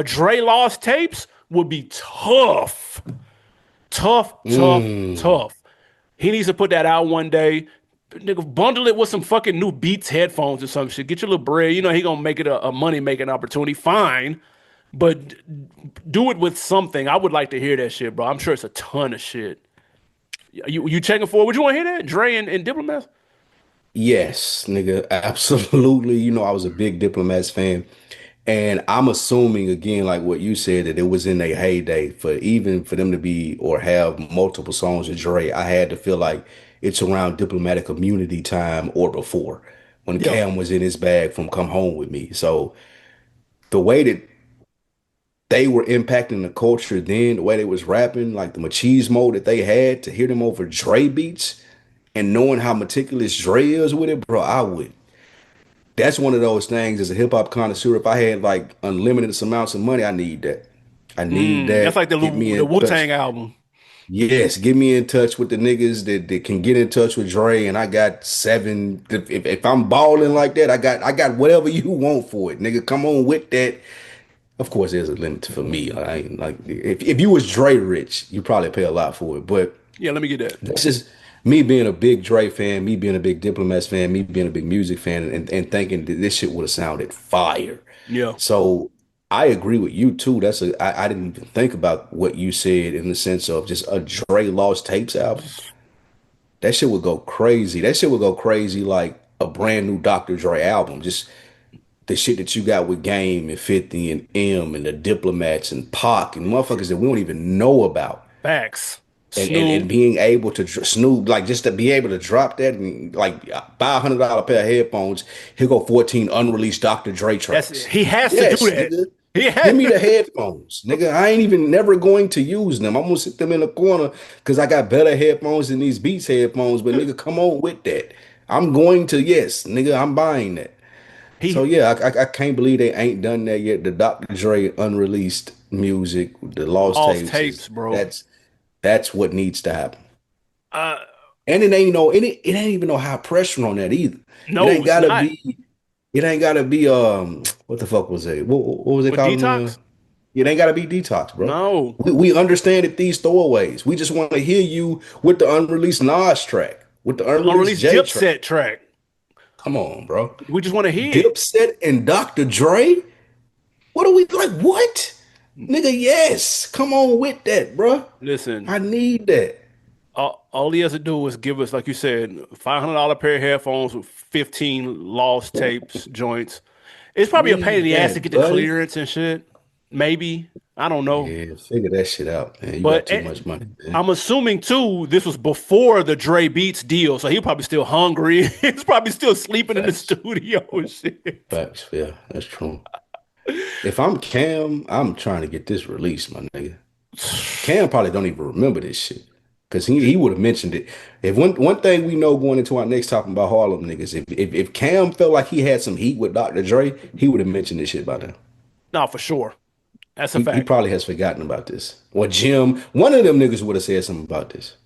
Dre lost tapes would be tough. Tough, tough, Mm. tough. He needs to put that out one day. Nigga, bundle it with some fucking new Beats headphones or some shit. Get your little bread. You know he gonna make it a money making opportunity. Fine, but do it with something. I would like to hear that shit, bro. I'm sure it's a ton of shit. You checking for it? Would you want to hear that? Dre and Diplomats? Yes, nigga, absolutely. You know, I was a big Diplomats fan. And I'm assuming again, like what you said, that it was in their heyday for even for them to be or have multiple songs with Dre. I had to feel like it's around diplomatic community time or before when Yeah. Cam was in his bag from Come Home With Me. So the way that they were impacting the culture then, the way they was rapping, like the machismo that they had to hear them over Dre beats and knowing how meticulous Dre is with it, bro, I would. That's one of those things as a hip hop connoisseur. If I had like unlimited amounts of money, I need that. I need That's like that. Get me the in Wu touch. Tang album. Yes, get me in touch with the niggas that can get in touch with Dre. And I got seven. If I'm balling like that, I got whatever you want for it, nigga. Come on with that. Of course, there's a limit for me. I ain't like if you was Dre rich, you probably pay a lot for it. But Yeah, let me get that. that's just me being a big Dre fan, me being a big Diplomats fan, me being a big music fan, and thinking that this shit would have sounded fire. Yeah. So I agree with you too. I didn't even think about what you said in the sense of just a Dre Lost Tapes album. That shit would go crazy. That shit would go crazy like a brand new Dr. Dre album. Just the shit that you got with Game and 50 and M and the Diplomats and Pac and motherfuckers that we don't even know about. Facts. And Snoop. being able to Snoop, like just to be able to drop that and like buy $100 pair of headphones, here go 14 unreleased Dr. Dre tracks. He has to do Yes, that. nigga. He Give has. me the headphones, nigga. I ain't even never going to use them. I'm gonna sit them in the corner because I got better headphones than these Beats headphones. But nigga, come on with that. I'm going to, yes, nigga. I'm buying that. So He yeah, I can't believe they ain't done that yet. The Dr. Dre unreleased music, the lost lost tapes is tapes, bro. that's what needs to happen. Uh And it ain't even no high pressure on that either. It no, ain't it's gotta not. be it ain't gotta be what the fuck was it? What was it With called? Detox? It ain't gotta be detox, bro. No. We understand that these throwaways. We just want to hear you with the unreleased Nas track, with the The unreleased unreleased J track. Dipset track. Come on, bro. We just want to hear it. Dipset and Dr. Dre? What are we like? What? Nigga, yes. Come on with that, bro. Listen, I need that. all he has to do is give us, like you said, $500 pair of headphones with 15 lost tapes, joints. It's probably a pain in Need the ass to that, get the buddy. clearance and shit. maybe. I don't know. Yeah, figure that shit out, man. You got But too much money, man. I'm assuming too, this was before the Dre Beats deal, so he probably still hungry. He's probably still sleeping in the Facts. studio and shit. Facts. Yeah, that's true. If I'm Cam, I'm trying to get this released, my nigga. Cam probably don't even remember this shit. Cause he would have mentioned it. If one thing we know going into our next topic about Harlem niggas, if Cam felt like he had some heat with Dr. Dre, he would have mentioned this shit by now. No, for sure. That's a He fact. probably has forgotten about this. Or Jim, one of them niggas would have said something about this.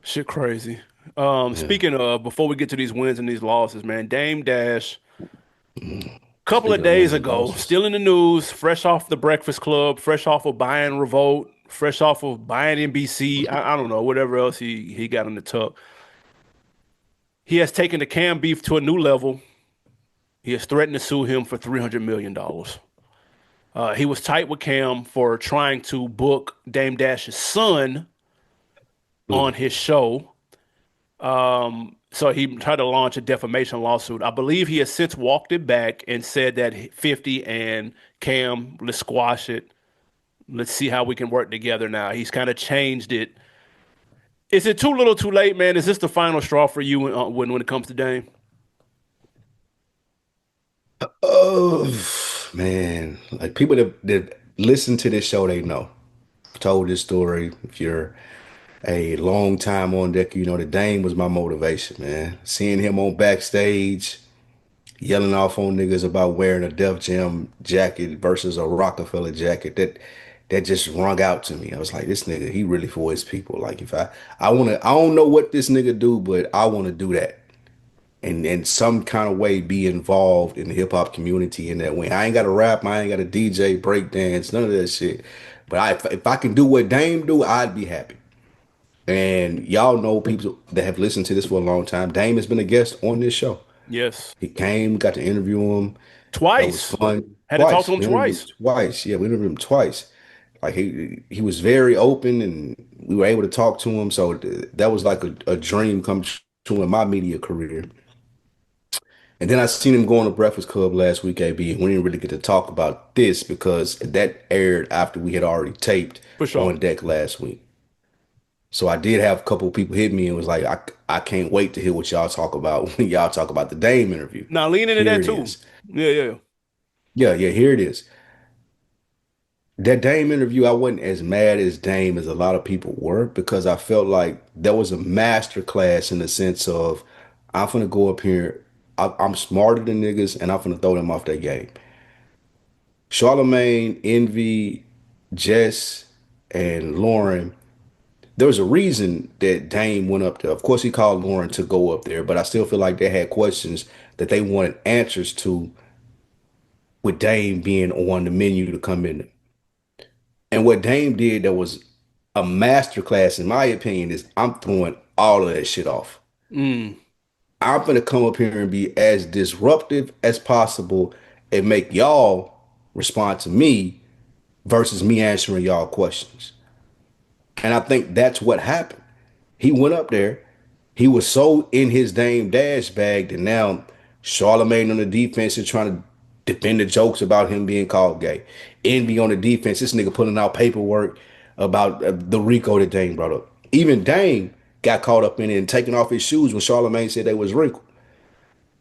Shit crazy. Yeah. Speaking of, before we get to these wins and these losses, man, Dame Dash, couple of Speaking of days wins and ago, losses. still in the news, fresh off the Breakfast Club, fresh off of buying Revolt, fresh off of buying NBC. I don't know, whatever else he got in the tuck. He has taken the Cam beef to a new level. He has threatened to sue him for $300 million. He was tight with Cam for trying to book Dame Dash's son on Mm. his show. So he tried to launch a defamation lawsuit. I believe he has since walked it back and said that 50 and Cam, let's squash it. Let's see how we can work together now. He's kind of changed it. Is it too little too late, man? Is this the final straw for you when it comes to Dame? Oh man. Like people that listen to this show, they know. I've told this story. If you're a long time on deck, you know the Dame was my motivation, man. Seeing him on backstage, yelling off on niggas about wearing a Def Jam jacket versus a Roc-a-fella jacket. That just rung out to me. I was like, this nigga, he really for his people. Like if I don't know what this nigga do, but I want to do that. And in some kind of way be involved in the hip hop community in that way. I ain't got to rap, I ain't got to DJ, break dance, none of that shit. But if I can do what Dame do, I'd be happy. And y'all know people that have listened to this for a long time. Dame has been a guest on this show. Yes. He came, got to interview him. That was Twice. fun. Had to talk to Twice. him We interviewed twice. him twice. Yeah, we interviewed him twice. Like he was very open and we were able to talk to him. So that was like a dream come true in my media career. And then I seen him go on the Breakfast Club last week, AB, and we didn't really get to talk about this because that aired after we had already taped For sure. on deck last week. So I did have a couple of people hit me and was like, I can't wait to hear what y'all talk about when y'all talk about the Dame interview. Now lean into Here that it too. is. Yeah, yeah. Yeah, yeah, here it is. That Dame interview, I wasn't as mad as Dame as a lot of people were because I felt like that was a master class in the sense of I'm gonna go up here, I'm smarter than niggas, and I'm gonna throw them off their game. Charlemagne, Envy, Jess, and Lauren. There was a reason that Dame went up there. Of course, he called Lauren to go up there, but I still feel like they had questions that they wanted answers to with Dame being on the menu to come in. And what Dame did that was a masterclass, in my opinion, is I'm throwing all of that shit off. Mm, I'm gonna come up here and be as disruptive as possible and make y'all respond to me versus me answering y'all questions. And I think that's what happened. He went up there. He was so in his Dame Dash bag that now Charlemagne on the defense is trying to defend the jokes about him being called gay. Envy on the defense, this nigga putting out paperwork about the Rico that Dame brought up. Even Dame got caught up in it and taking off his shoes when Charlemagne said they was wrinkled.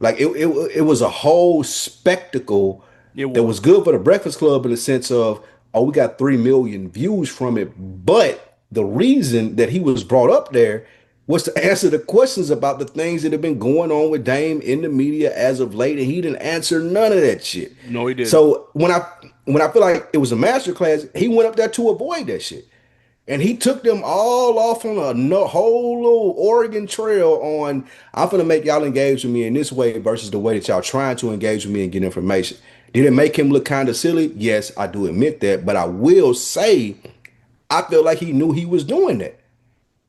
Like it was a whole spectacle it that was was. good for the Breakfast Club in the sense of, oh, we got 3 million views from it. But the reason that he was brought up there was to answer the questions about the things that have been going on with Dame in the media as of late, and he didn't answer none of that shit. No, he didn't. So when I feel like it was a master class, he went up there to avoid that shit. And he took them all off on a no, whole little Oregon trail on, I'm going to make y'all engage with me in this way versus the way that y'all trying to engage with me and get information. Did it make him look kind of silly? Yes, I do admit that. But I will say, I feel like he knew he was doing that.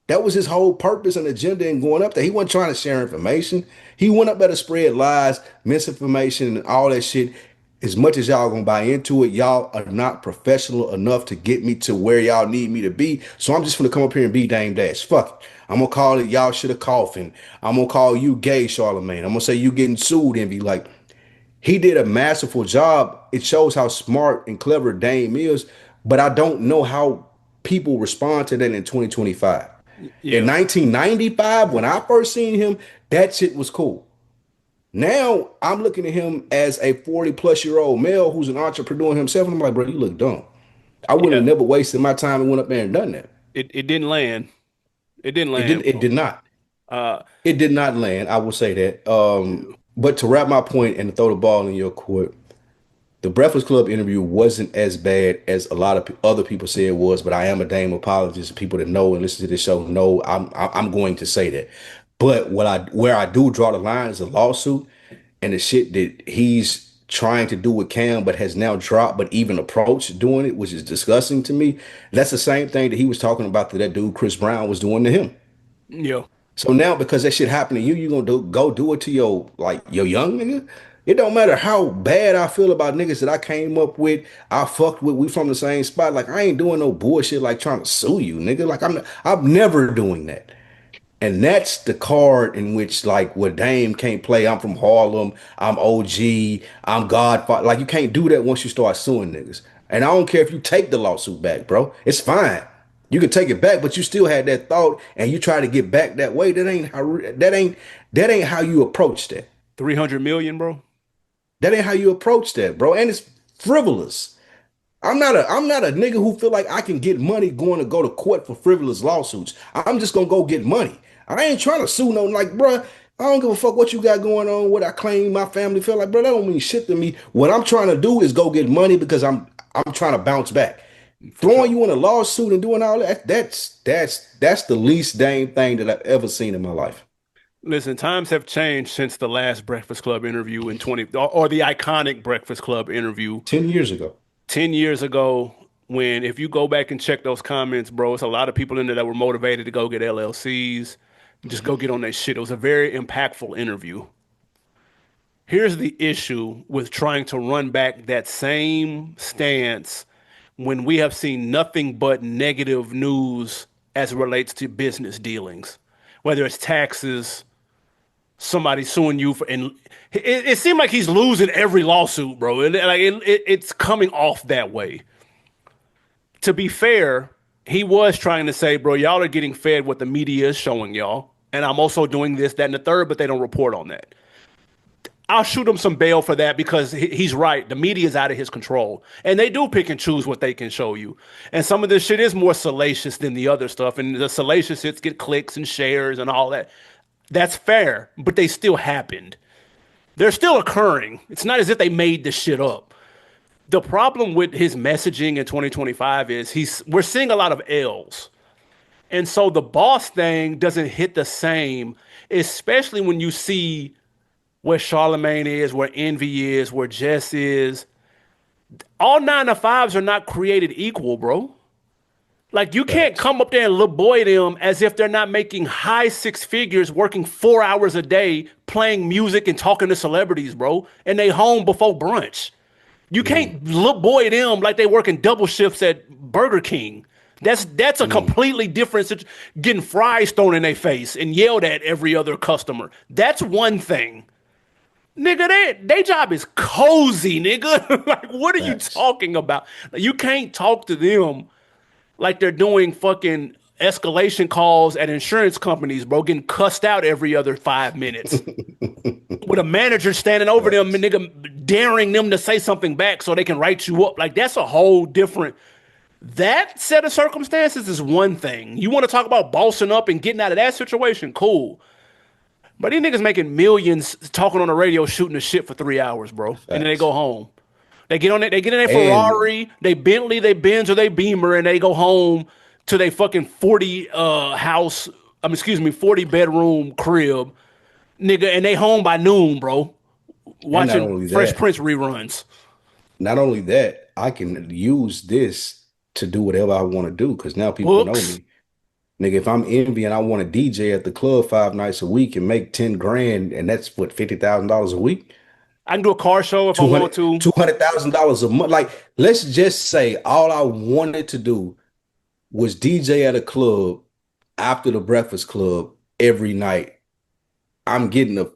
That was his whole purpose and agenda in going up there. He wasn't trying to share information. He went up there to spread lies, misinformation, and all that shit. As much as y'all gonna buy into it, y'all are not professional enough to get me to where y'all need me to be. So I'm just gonna come up here and be Dame Dash. Fuck it. I'm gonna call it y'all should have coughed. I'm gonna call you gay, Charlemagne. I'm gonna say you getting sued and be like, he did a masterful job. It shows how smart and clever Dame is, but I don't know how people respond to that in 2025. In Yeah, 1995, when I first seen him, that shit was cool. Now I'm looking at him as a 40 plus year old male who's an entrepreneur himself. And I'm like, bro, you look dumb. I would yeah. have never wasted my time and went up there and done that. It didn't land. It didn't It land, did it bro. did not. Uh, It did not land. I will say that. But to wrap my point and to throw the ball in your court, the Breakfast Club interview wasn't as bad as a lot of other people say it was. But I am a Dame apologist. People that know and listen to this show know I'm going to say that. But where I do draw the line is a lawsuit and the shit that he's trying to do with Cam, but has now dropped, but even approached doing it, which is disgusting to me. That's the same thing that he was talking about that dude Chris Brown was doing to him. yeah. So now because that shit happened to you, you gonna go do it to your young nigga? It don't matter how bad I feel about niggas that I came up with, I fucked with, we from the same spot. Like I ain't doing no bullshit like trying to sue you, nigga. Like I'm never doing that. And that's the card in which, like, where Dame can't play. I'm from Harlem. I'm OG. I'm Godfather. Like, you can't do that once you start suing niggas. And I don't care if you take the lawsuit back, bro. It's fine. You can take it back, but you still had that thought, and you try to get back that way. That ain't how you approach that. 300 million, bro. That ain't how you approach that, bro. And it's frivolous. I'm not a nigga who feel like I can get money going to go to court for frivolous lawsuits. I'm just gonna go get money. I ain't trying to sue no like, bruh. I don't give a fuck what you got going on. What I claim my family feel like, bro. That don't mean shit to me. What I'm trying to do is go get money because I'm trying to bounce back. For Throwing sure. you in a lawsuit and doing all that, that's the least dang thing that I've ever seen in my life. Listen, times have changed since the last Breakfast Club interview in 20, or the iconic Breakfast Club interview 10 years ago. 10 years ago. When, if you go back and check those comments, bro, it's a lot of people in there that were motivated to go get LLCs, just go get on that shit. It was a very impactful interview. Here's the issue with trying to run back that same stance when we have seen nothing but negative news as it relates to business dealings, whether it's taxes, somebody suing you for, and it seemed like he's losing every lawsuit, bro. It's coming off that way. To be fair, he was trying to say, bro, y'all are getting fed what the media is showing y'all, and I'm also doing this, that, and the third, but they don't report on that. I'll shoot him some bail for that because he's right. The media is out of his control, and they do pick and choose what they can show you. And some of this shit is more salacious than the other stuff, and the salacious hits get clicks and shares and all that. That's fair, but they still happened. They're still occurring. It's not as if they made this shit up. The problem with his messaging in 2025 is we're seeing a lot of L's. And so the boss thing doesn't hit the same, especially when you see where Charlemagne is, where Envy is, where Jess is. All 9 to 5s are not created equal, bro. Like you can't Facts. come up there and LeBoy them as if they're not making high 6 figures, working 4 hours a day, playing music and talking to celebrities, bro. And they home before brunch. You Mm, can't LeBoy them like they working double shifts at Burger King. That's a mm, completely different getting fries thrown in their face and yelled at every other customer. That's one thing. Nigga, they job is cozy, nigga. Like, what are you facts. talking about? Like, you can't talk to them like they're doing fucking escalation calls at insurance companies, bro, getting cussed out every other 5 minutes. With a manager standing over them and Facts. nigga daring them to say something back so they can write you up. Like, that's a whole different. That set of circumstances is one thing. You want to talk about bossing up and getting out of that situation? Cool. But these niggas making millions talking on the radio, shooting the shit for 3 hours, bro. And then they go Facts. home. They get on it. They get in their And Ferrari, they Bentley, they Benz, or they Beamer, and they go home to their fucking 40 house. Excuse me, 40 bedroom crib, nigga, and they home by noon, bro. and not Watching only Fresh that, Prince reruns. I can use this to do whatever I want to do because now people know Books. me. Nigga, if I'm envy and I want to DJ at the club 5 nights a week and make 10 grand, and that's what, $50,000 a week, I can do a car show if I two want hundred to. $200,000 a month. Like, let's just say all I wanted to do was DJ at a club after the Breakfast Club every night. I'm getting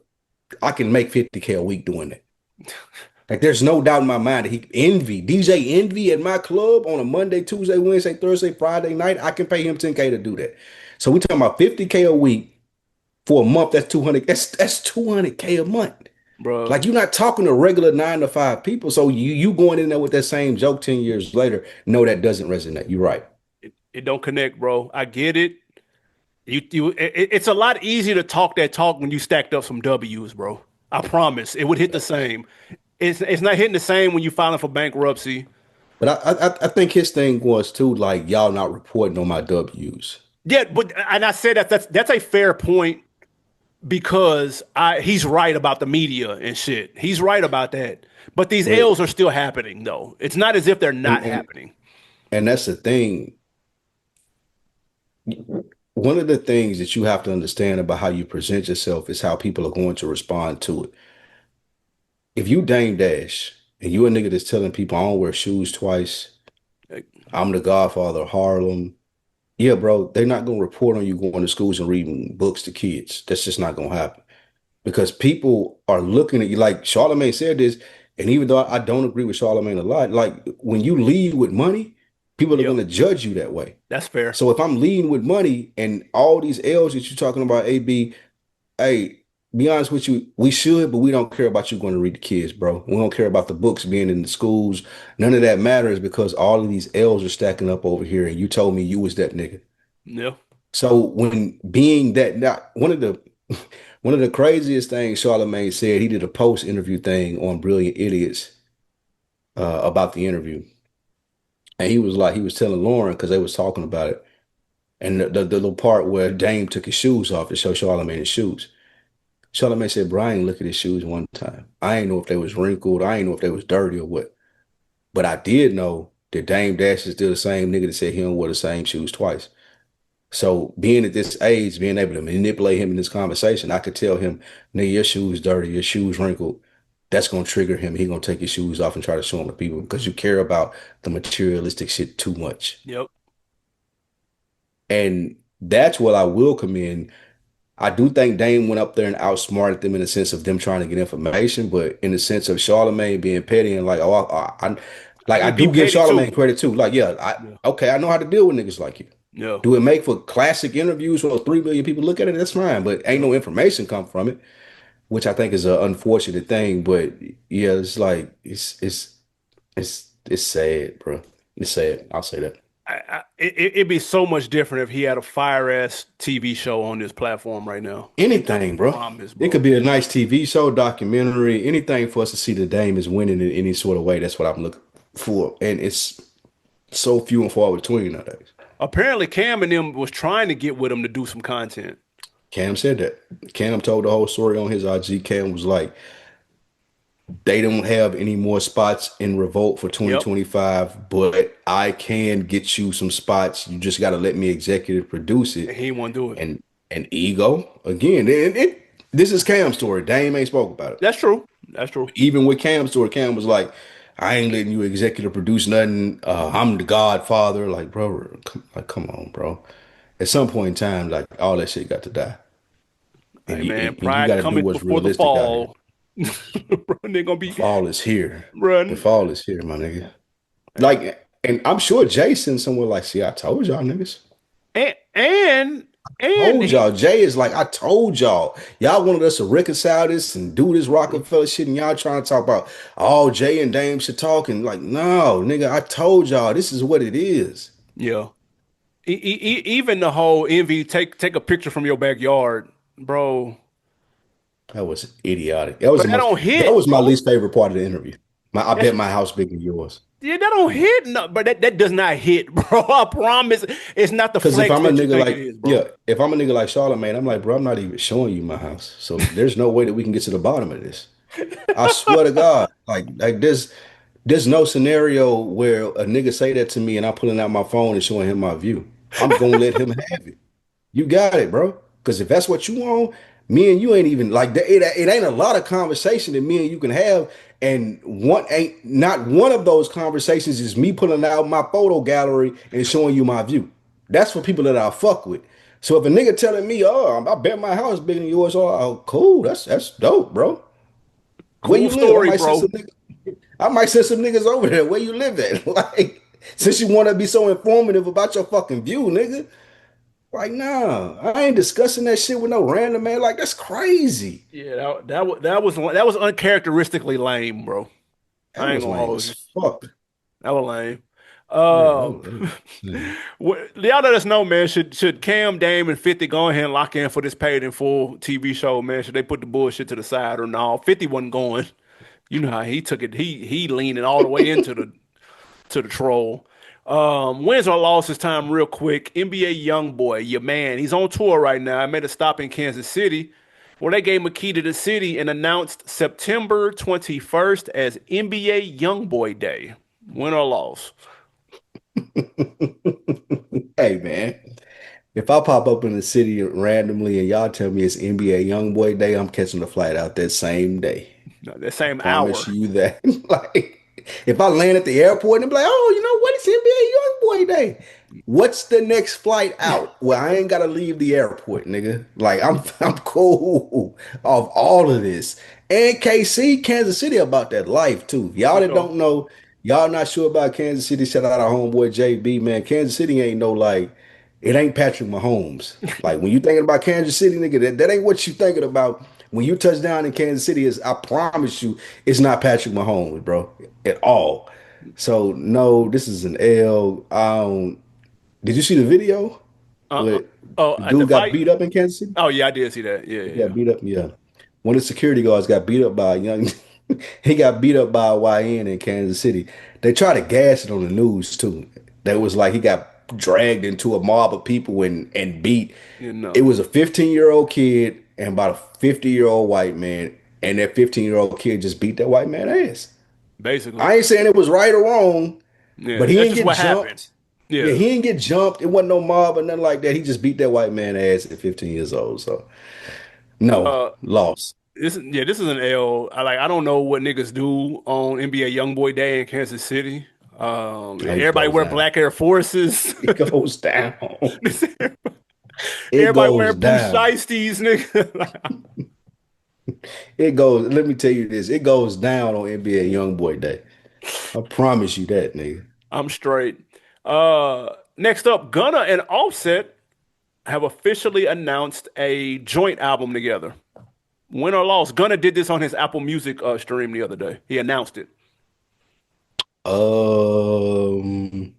I can make 50K a week doing that. Like there's no doubt in my mind that he DJ Envy at my club on a Monday, Tuesday, Wednesday, Thursday, Friday night. I can pay him 10K to do that. So we talking about 50K a week for a month. That's 200. That's 200K a month. Bro. Like you're not talking to regular 9 to 5 people. So you going in there with that same joke 10 years later. No, that doesn't resonate. You're right. It don't connect, bro. I get it. It's a lot easier to talk that talk when you stacked up some W's, bro. I promise it would hit the same. It's not hitting the same when you filing for bankruptcy. But I think his thing was too, like y'all not reporting on my W's. Yeah, but and I said that's a fair point because he's right about the media and shit. He's right about that. But these But L's are still happening though. It's not as if they're and not and happening. and that's the thing. One of the things that you have to understand about how you present yourself is how people are going to respond to it. If you Dame Dash and you a nigga that's telling people I don't wear shoes twice, Like, I'm the godfather of Harlem. Yeah, bro, they're not gonna report on you going to schools and reading books to kids. That's just not gonna happen because people are looking at you like Charlemagne said this, and even though I don't agree with Charlemagne a lot, like when you lead with money, people are yeah, gonna judge you that way. that's fair. So if I'm leading with money and all these L's that you're talking about, AB, hey, be honest with you, we should, but we don't care about you going to read the kids, bro. We don't care about the books being in the schools. None of that matters because all of these L's are stacking up over here, and you told me you was that nigga. Yeah, So when being that, now one of the craziest things Charlamagne said, he did a post interview thing on Brilliant Idiots about the interview, and he was telling Lauren because they was talking about it, and the little part where Dame took his shoes off to show Charlamagne his shoes. Charlamagne said, bro, I ain't look at his shoes one time. I ain't know if they was wrinkled. I ain't know if they was dirty or what. But I did know that Dame Dash is still the same nigga that said he don't wear the same shoes twice. So being at this age, being able to manipulate him in this conversation, I could tell him, nigga, your shoes dirty, your shoes wrinkled. That's gonna trigger him. He gonna take his shoes off and try to show them to people because you care about the materialistic shit too much. yep. And that's what I will commend. I do think Dame went up there and outsmarted them in the sense of them trying to get information, but in the sense of Charlamagne being petty and like, oh, like I Be do give petty Charlamagne too. credit too. Like, yeah, Yeah, okay, I know how to deal with niggas like you. yeah, Do it make for classic interviews where 3 million people look at it? That's fine, but ain't yeah. no information come from it, which I think is an unfortunate thing. But yeah, it's like it's sad, bro. It's sad. I'll say that. It'd be so much different if he had a fire ass TV show on this platform right now. Anything, bro. Promise, It could bro. be a nice TV show, documentary, anything for us to see the Dame is winning in any sort of way. That's what I'm looking for, and it's so few and far between nowadays. Apparently, Cam and them was trying to get with him to do some content. Cam said that. Cam told the whole story on his IG. Cam was like, they don't have any more spots in Revolt for Yep, 2025, but I can get you some spots. You just got to let me executive produce it. and he won't do it. And ego again. This is Cam's story. Dame ain't spoke about it. That's true. That's true. Even with Cam's story, Cam was like, I ain't letting you executive produce nothing. I'm the Godfather. Like, bro, come on, bro. At some point in time, like all that shit got to die, Hey man, and you pride got to do cometh what's before the realistic out here. fall. Bro, they're gonna The be fall is here. The run. fall is here, my nigga. Like, and I'm sure Jason somewhere like, see, I told y'all niggas. And and and Told he, y'all. Jay is like, I told y'all. Y'all wanted us to reconcile this and do this Rockefeller shit, and y'all trying to talk about all Jay and Dame should talk. And like, no, nigga, I told y'all this is what it is. yeah. Even the whole envy take a picture from your backyard, bro. That was idiotic. That was But the that most, don't that hit, was my bro. least favorite part of the interview. I That's bet my house bigger than yours. yeah, that don't hit. No, but that does not hit, bro. I promise. It's not the Because if flex I'm a that you nigga think it like, is, bro. yeah, if I'm a nigga like Charlamagne, I'm like, bro, I'm not even showing you my house. So there's no way that we can get to the bottom of this. I swear to God, like there's no scenario where a nigga say that to me and I'm pulling out my phone and showing him my view. I'm gonna let him have it. You got it, bro. Because if that's what you want, me and you ain't even like that. It ain't a lot of conversation that me and you can have. And one ain't not one of those conversations is me pulling out my photo gallery and showing you my view. That's for people that I fuck with. So if a nigga telling me, oh, I bet my house bigger than yours, oh, cool, that's dope, bro. Where Cool you live? story, bro. I might send some niggas over there. Where you live at? Like, since you want to be so informative about your fucking view, nigga. Like, nah, I ain't discussing that shit with no random man. Like, that's crazy. Yeah, that was uncharacteristically lame, bro. That I ain't was gonna lame hold as you. fuck. That was lame. Yeah, Um, lame. y'all let us know, man. Should Cam, Dame, and 50 go ahead and lock in for this paid in full TV show, man? Should they put the bullshit to the side or no? 50 wasn't going. You know how he took it. He leaned it all the way into the troll. Wins or losses time real quick. NBA young boy, your man. He's on tour right now. I made a stop in Kansas City where they gave him a key to the city and announced September 21st as NBA Young Boy Day. Win or loss? Hey, man. If I pop up in the city randomly and y'all tell me it's NBA YoungBoy Day, I'm catching the flight out that same day. No, that I same promise hour. you that. Like, if I land at the airport and be like, oh, you know what? It's NBA YoungBoy Day. What's the next flight out? Well, I ain't gotta leave the airport, nigga. Like, I'm cool of all of this. And KC, Kansas City about that life too. Y'all For that sure. don't know, y'all not sure about Kansas City. Shout out our homeboy JB, man. Kansas City ain't no like, it ain't Patrick Mahomes. Like when you thinking about Kansas City, nigga, that ain't what you thinking about when you touch down in Kansas City. Is I promise you, it's not Patrick Mahomes, bro, at all. So no, this is an L. Did you see the video Uh-uh. where Oh, the at the dude got fight? beat up in Kansas City? Oh yeah, I did see that. Yeah, He yeah, got beat up. Yeah, one of the security guards got beat up by a young. He got beat up by a YN in Kansas City. They try to gas it on the news too. That was like he got dragged into a mob of people and beat. yeah. You It know, was a 15-year-old kid and about a 50-year-old white man, and that 15-year-old kid just beat that white man ass. basically. I ain't saying it was right or wrong, but Yeah, he that's didn't just get what happened. jumped. Yeah, Yeah. he didn't get jumped. It wasn't no mob or nothing like that. He just beat that white man ass at 15 years old. So no, Uh, loss. this is an L. I don't know what niggas do on NBA YoungBoy Day in Kansas City. It Everybody goes wear down. black Air Forces. It goes down. It Everybody goes wear blue down. shiesties, nigga. It goes. Let me tell you this. It goes down on NBA YoungBoy Day. I promise you that, nigga. I'm straight. Next up, Gunna and Offset have officially announced a joint album together. Win or loss, Gunna did this on his Apple Music stream the other day. He announced it. Um,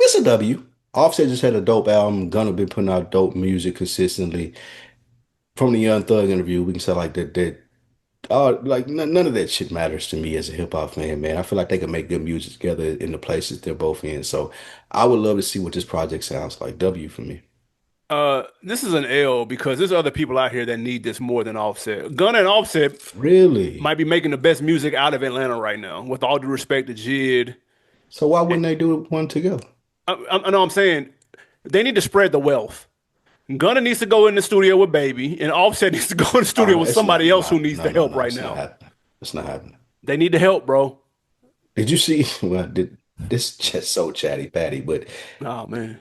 it's a W. Offset just had a dope album. Gonna be putting out dope music consistently. From the Young Thug interview, we can say like that. Like none of that shit matters to me as a hip hop fan, man. I feel like they can make good music together in the places they're both in. So I would love to see what this project sounds like. W for me. This is an L because there's other people out here that need this more than Offset. Gunna and Offset Really? might be making the best music out of Atlanta right now. With all due respect to Jid, So why wouldn't they do one together? I know I'm saying they need to spread the wealth. Gunna needs to go in the studio with Baby, and Offset needs to go in the studio with It's somebody not. else who Not. needs No. the No. help No. right It's not now. happening. It's not happening. They need the help, bro. Did you see? Well, this just so chatty patty, but Oh man,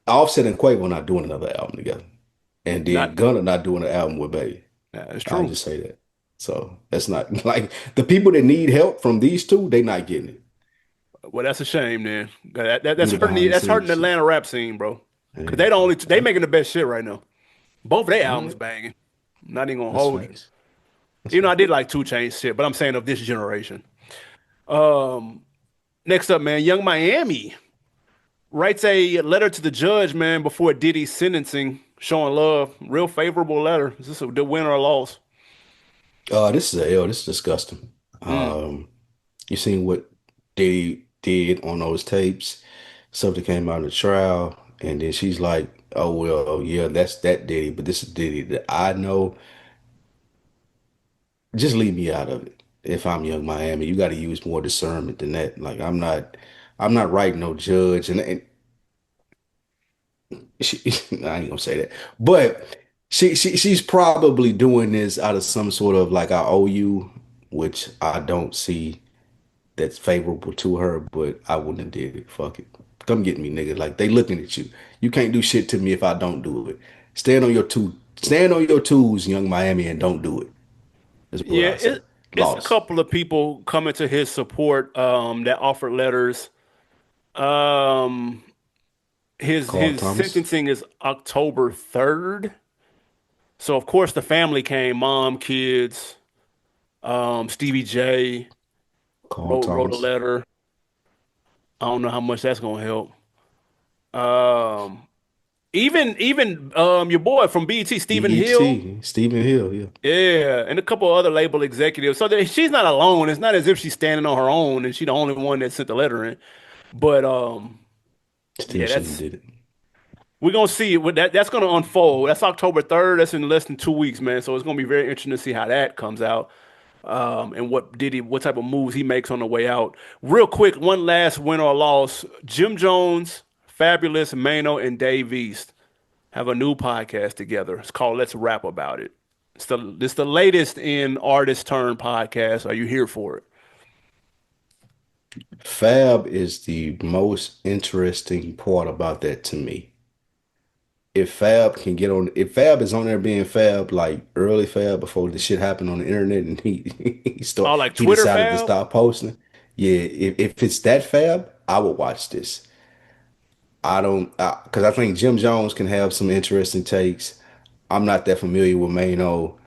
Offset and Quavo not doing another album together, and then not Gunna not doing an album with Baby. it's I'll true. just say that. So that's not like the people that need help from these two, they not getting it. Well, that's a shame, man. Do That's the hurting behind the that's hurting scenes the shit. Atlanta rap scene, bro. Cause Yeah, they making the best shit right now. Both of their albums yeah, banging. Not even gonna that's hold you. facts. That's You know, I facts. did like Two Chainz shit, but I'm saying of this generation. Next up, man, Young Miami writes a letter to the judge, man, before Diddy's sentencing, showing love. Real favorable letter. Is this the win or a loss? This is a L. This is disgusting. Mm. You seen what they did on those tapes? Something came out of the trial, and then she's like, "Oh well, oh, yeah, that's that Diddy, but this is Diddy that I know." Just leave me out of it. If I'm Young Miami, you got to use more discernment than that. Like I'm not writing no judge, and she, I ain't gonna say that, but she's probably doing this out of some sort of like I owe you, which I don't see that's favorable to her, but I wouldn't have did it. Fuck it. Come get me, nigga. Like they looking at you. You can't do shit to me if I don't do it. Stand on your two. Stand on your tools, Young Miami, and don't do it. is what Yeah, I say. it's a Lost. couple of people coming to his support that offered letters. Um, Carl his Thomas. sentencing is October 3rd. So of course the family came, mom, kids, Stevie J Carl wrote a Thomas. letter. I don't know how much that's gonna help. Um, even your boy from BET, Stephen Hill, BET. Stephen Hill. Yeah. yeah, and a couple other label executives. So she's not alone. It's not as if she's standing on her own and she's the only one that sent the letter in. But Still yeah, shouldn't that's have did it. we're gonna see what that's gonna unfold. That's October 3rd. That's in less than 2 weeks, man. So it's gonna be very interesting to see how that comes out. And what type of moves he makes on the way out. Real quick, one last win or loss. Jim Jones, Fabulous, Mano, and Dave East have a new podcast together. It's called Let's Rap About It. It's the latest in artist turn podcast. Are you here for it? Fab is the most interesting part about that to me. If Fab is on there being Fab, like early Fab before the shit happened on the internet and Oh, like he Twitter decided to Fab? stop posting. Yeah, if it's that Fab, I would watch this. I don't because I think Jim Jones can have some interesting takes. I'm not that familiar with Mano.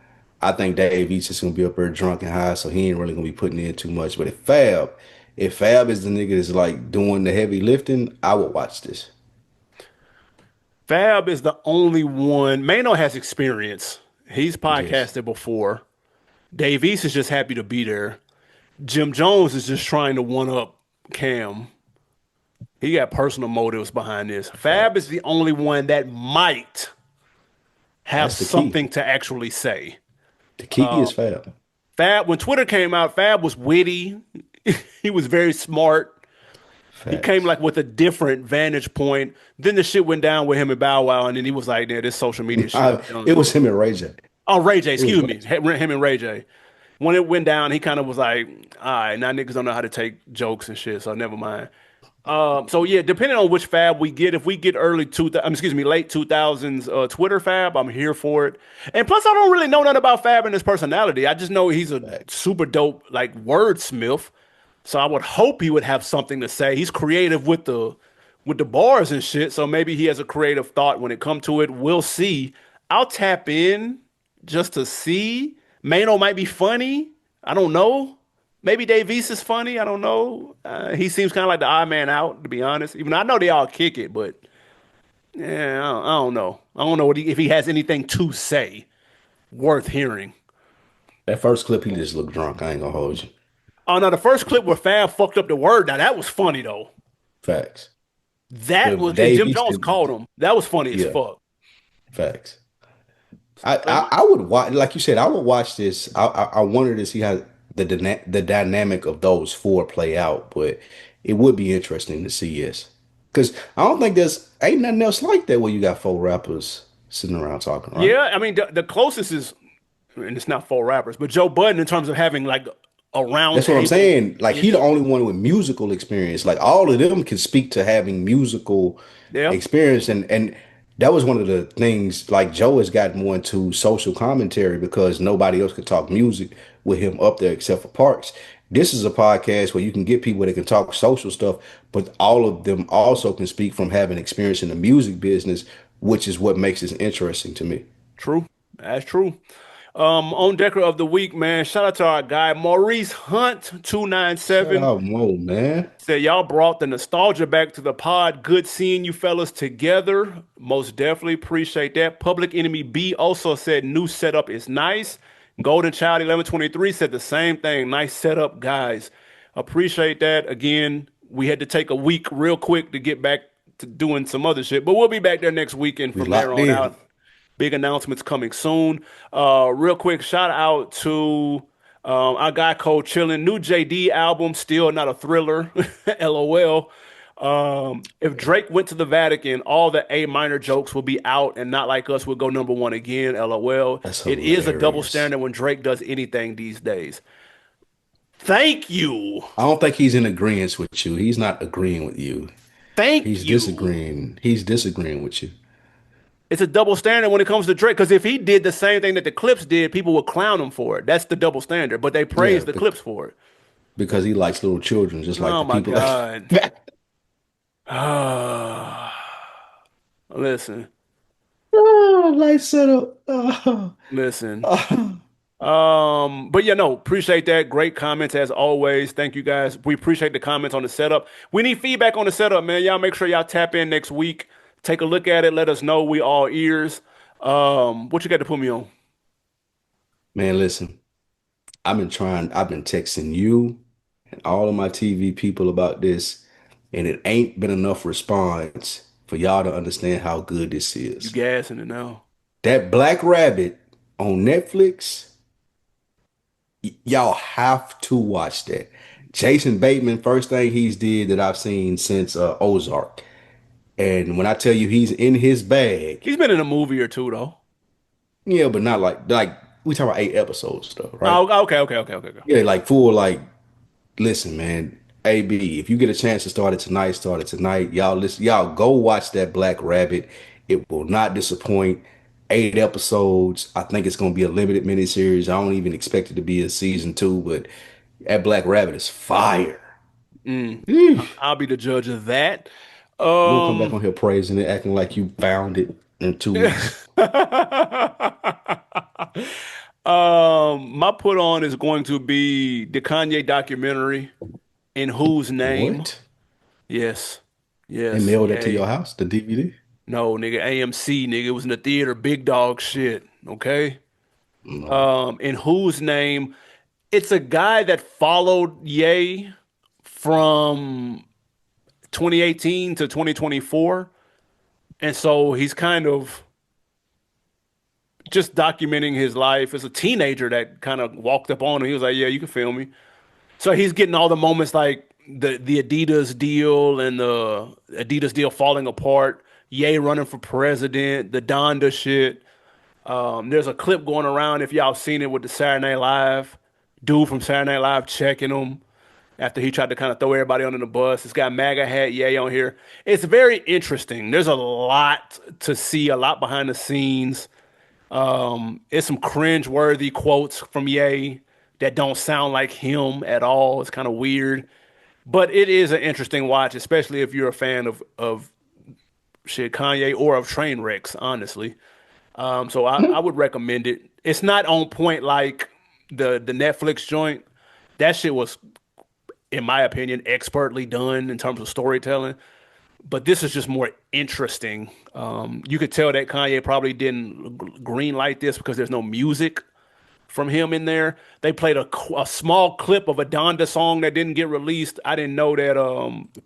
I think Dave East is gonna be up there drunk and high, so he ain't really gonna be putting in too much. But if Fab is the nigga that's like doing the heavy lifting, I would watch this. Fab is the only one. Mano has experience. He's Yes, podcasted before. Dave East is just happy to be there. Jim Jones is just trying to one up Cam. He got personal motives behind this. Fab is facts. the only one that might have That's the key. something to actually say. The key is Fab. Fab, when Twitter came out, Fab was witty. He was very smart. He came Facts. like with a different vantage point. Then the shit went down with him and Bow Wow, and then he was like, "Yeah, this social media shit, I'm It done." was him and Ray J. Oh, Ray J, It was excuse me, him and Ray J. When it went down, he kind of was like, "All right, now niggas don't know how to take jokes and shit, so never mind." So yeah, depending on which fab we get, if we get excuse me, late 2000s Twitter fab, I'm here for it. And plus, I don't really know nothing about Fab and his personality. I just know he's a facts. super dope like wordsmith. So I would hope he would have something to say. He's creative with the bars and shit. So maybe he has a creative thought when it come to it. We'll see. I'll tap in just to see. Mano might be funny. I don't know. Maybe Davies is funny. I don't know. He seems kind of like the odd man out, to be honest. Even though I know they all kick it, but yeah, I don't know. I don't know if he has anything to say worth hearing. That first clip, he just looked drunk. I ain't gonna hold you. Oh no, the first clip where Fab fucked up the word. Now that was funny though. Facts. That But was, and Dave Jim East Jones called did, him. That was funny as yeah, fuck. facts. So I would watch, like you said, I would watch this. I wanted to see how the dynamic of those four play out, but it would be interesting to see, yes, because I don't think there's ain't nothing else like that where you got four rappers sitting around talking, right? yeah, I mean the closest is, and it's not four rappers, but Joe Budden in terms of having like a round That's what I'm table saying. Like he the ish. only one with musical experience. Like all of them can speak to having musical Yeah, experience, and that was one of the things. Like Joe has gotten more into social commentary because nobody else could talk music with him up there except for Parks. This is a podcast where you can get people that can talk social stuff, but all of them also can speak from having experience in the music business, which is what makes this interesting to me. true. That's true. On Decker of the Week, man. Shout out to our guy Maurice Hunt Shout 297. out Mo, man. Said y'all brought the nostalgia back to the pod. Good seeing you fellas together. Most definitely appreciate that. Public Enemy B also said new setup is nice. Golden Child 1123 said the same thing. Nice setup, guys. Appreciate that. Again, we had to take a week real quick to get back to doing some other shit, but we'll be back there next weekend We from there locked on in. out. Big announcements coming soon. Real quick, shout out to our guy Cole Chillin. New JD album, still not a thriller. LOL. If Drake went to the Vatican, all the A minor jokes will be out, and Not Like Us will go number one again. LOL. That's It is a double hilarious. standard when Drake does anything these days. Thank you. I don't think he's in agreement with you. He's not agreeing with you. Thank you. He's disagreeing with you. It's a double standard when it comes to Drake. Because if he did the same thing that the Clips did, people would clown him for it. That's the double standard. But they Yeah, praise the Clips for it. because he likes little children, just like Oh the my people like. God. Listen, Oh, light setup. Oh, listen. oh. But yeah, no, appreciate that. Great comments as always. Thank you guys. We appreciate the comments on the setup. We need feedback on the setup, man. Y'all make sure y'all tap in next week. Take a look at it. Let us know. We all ears. What you got to put me on? Man, listen, I've been texting you and all of my TV people about this, and it ain't been enough response for y'all to understand how good this You is. gassing it now. That Black Rabbit on Netflix, y'all have to watch that. Jason Bateman, first thing he's did that I've seen since Ozark. And when I tell you he's in his bag, He's been in a movie or two though. yeah, but not like we talk about 8 episodes stuff, right? Oh, okay. Yeah, like full like listen, man. AB, if you get a chance to start it tonight, start it tonight. Y'all listen, y'all go watch that Black Rabbit. It will not disappoint. 8 episodes. I think it's gonna be a limited miniseries. I don't even expect it to be a season two, but that Black Rabbit is fire. Mm. Eesh. I'll be the judge of that. You gonna come back Um, on here praising it, acting like you found it in 2 weeks. My put on is going to be the Kanye documentary. In whose name? What? Yes. They Yes. mailed that to your Yay. house, the DVD? No, nigga, AMC, nigga. It was in the theater, big dog shit. Okay. No. In whose name? It's a guy that followed Ye from 2018 to 2024. And so he's kind of just documenting his life as a teenager that kind of walked up on him. He was like, "Yeah, you can film me." So he's getting all the moments like the Adidas deal and the Adidas deal falling apart, Ye running for president, the Donda shit. There's a clip going around if y'all seen it with the Saturday Night Live dude from Saturday Night Live checking him after he tried to kind of throw everybody under the bus. It's got MAGA hat Ye on here. It's very interesting. There's a lot to see, a lot behind the scenes. It's some cringe-worthy quotes from Ye that don't sound like him at all. It's kind of weird, but it is an interesting watch, especially if you're a fan of shit Kanye or of train wrecks, honestly. So I would recommend it. It's not on point like the Netflix joint. That shit was, in my opinion, expertly done in terms of storytelling. But this is just more interesting. You could tell that Kanye probably didn't green light this because there's no music from him in there. They played a small clip of a Donda song that didn't get released. I didn't know that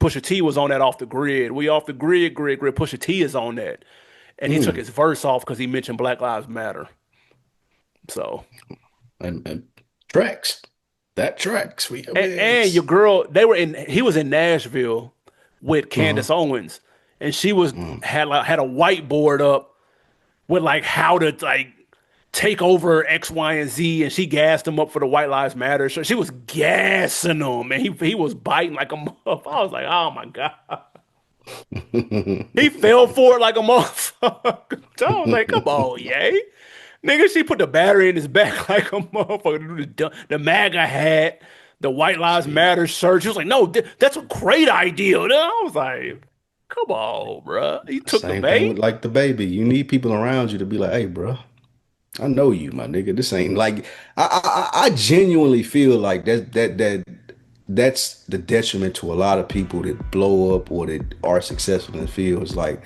Pusha T was on that Off the Grid. We Off the Grid. Pusha T is on that. And he took Mm. his verse off because he mentioned Black Lives Matter. So, And tracks. That tracks for your and your mans. girl, he was in Nashville with Uh-huh. Candace Owens, and she was Mm. had a whiteboard up with like how to like take over X, Y, and Z, and she gassed him up for the White Lives Matter. So she was gassing him, and he was biting like a motherfucker. I was like, oh my god, he fell for it like a motherfucker. So I was like, come on, yay. Nigga, she put the battery in his back like a motherfucker. The MAGA hat, the White Lives Shit. Matter shirt. She was like, no, that's a great idea. I was like, come on, bro. He took the Same thing bait. with like DaBaby. You need people around you to be like, hey, bro, I know you, my nigga. This ain't like I genuinely feel like that's the detriment to a lot of people that blow up or that are successful in the field. It's like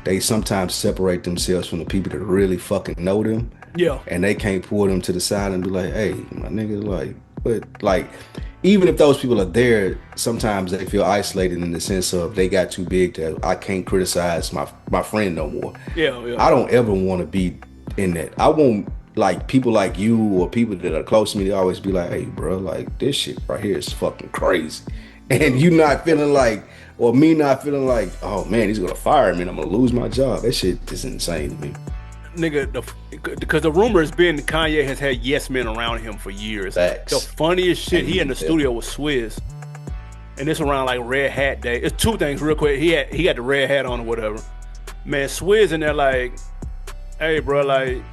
they sometimes separate themselves from the people that really fucking know them, Yeah. and they can't pull them to the side and be like, hey, my nigga, like, but like, even if those people are there, sometimes they feel isolated in the sense of they got too big to, I can't criticize my friend no more. Yeah. I don't ever want to be in that. I won't like people like you or people that are close to me to always be like, hey, bro, like this shit right here is fucking crazy. Yeah. And you not feeling like, or me not feeling like, oh man, he's gonna fire me and I'm gonna lose my job. That shit is insane to me. Nigga, because the rumor has been Kanye has had yes men around him for years. The Facts. funniest shit, And he in the yeah. studio with Swizz, and it's around like Red Hat Day. It's two things real quick. He had the red hat on or whatever, Man, Swizz in there like, hey, bro, like,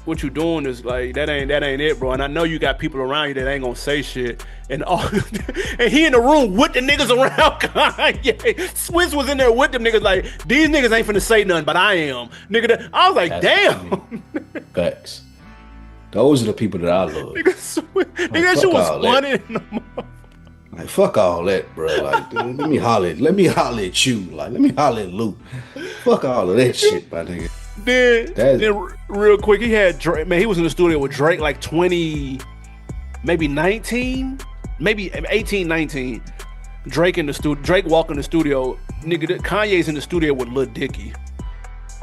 what you doing is like that ain't it, bro. And I know you got people around you that ain't gonna say shit. And all, and he in the room with the niggas around Kanye. Swizz was in there with them niggas like, these niggas ain't finna say nothing, but I am. Nigga, I was like, That's damn. facts. Those are the people that I love. Nigga, that shit was funny in the motherfucker. Like, fuck all that, bro. Like, dude, let me holler at you. Like, let me holler at Luke. Fuck all of that shit, my nigga. Then real quick, he had Drake. Man, he was in the studio with Drake like 20, maybe 19, maybe 18, 19. Drake in the studio. Drake walk in the studio. Nigga, Kanye's in the studio with Lil Dicky.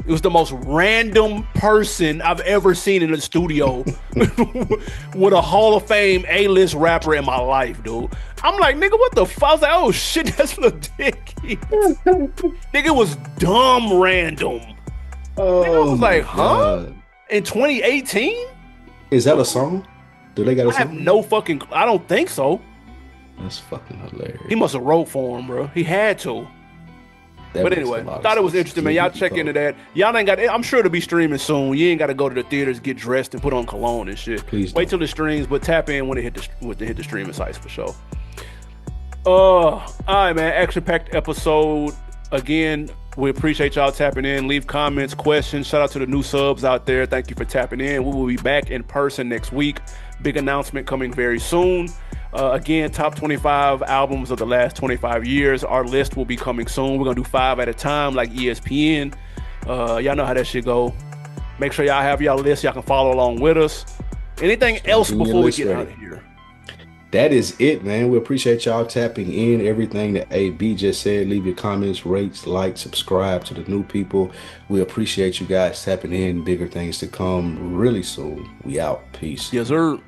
It was the most random person I've ever seen in the studio with a Hall of Fame A-list rapper in my life, dude. I'm like, nigga, what the fuck? I was like, oh shit, that's Lil Dicky. Nigga, it was dumb random. Oh, nigga, I was like, God. huh? In 2018? Is that a song? Do they got a I have song? no fucking, I don't think so. That's fucking hilarious. He must have wrote for him, bro. He had to. That But makes anyway, a lot of thought it was sense. interesting, man. Y'all check into that. Y'all ain't got. I'm sure it'll be streaming soon. You ain't got to go to the theaters, get dressed, and put on cologne and shit. Please wait don't. till it streams, but tap in when it hit the streaming sites for sure. All right, man. Action-packed episode again. We appreciate y'all tapping in. Leave comments, questions. Shout out to the new subs out there. Thank you for tapping in. We will be back in person next week. Big announcement coming very soon. Again, top 25 albums of the last 25 years. Our list will be coming soon. We're going to do 5 at a time like ESPN. Y'all know how that shit go. Make sure y'all have y'all list. Y'all can follow along with us. Anything else before we get out of here? That is it, man. We appreciate y'all tapping in. Everything that AB just said. Leave your comments, rates, like, subscribe to the new people. We appreciate you guys tapping in. Bigger things to come really soon. We out. Peace. Yes, sir.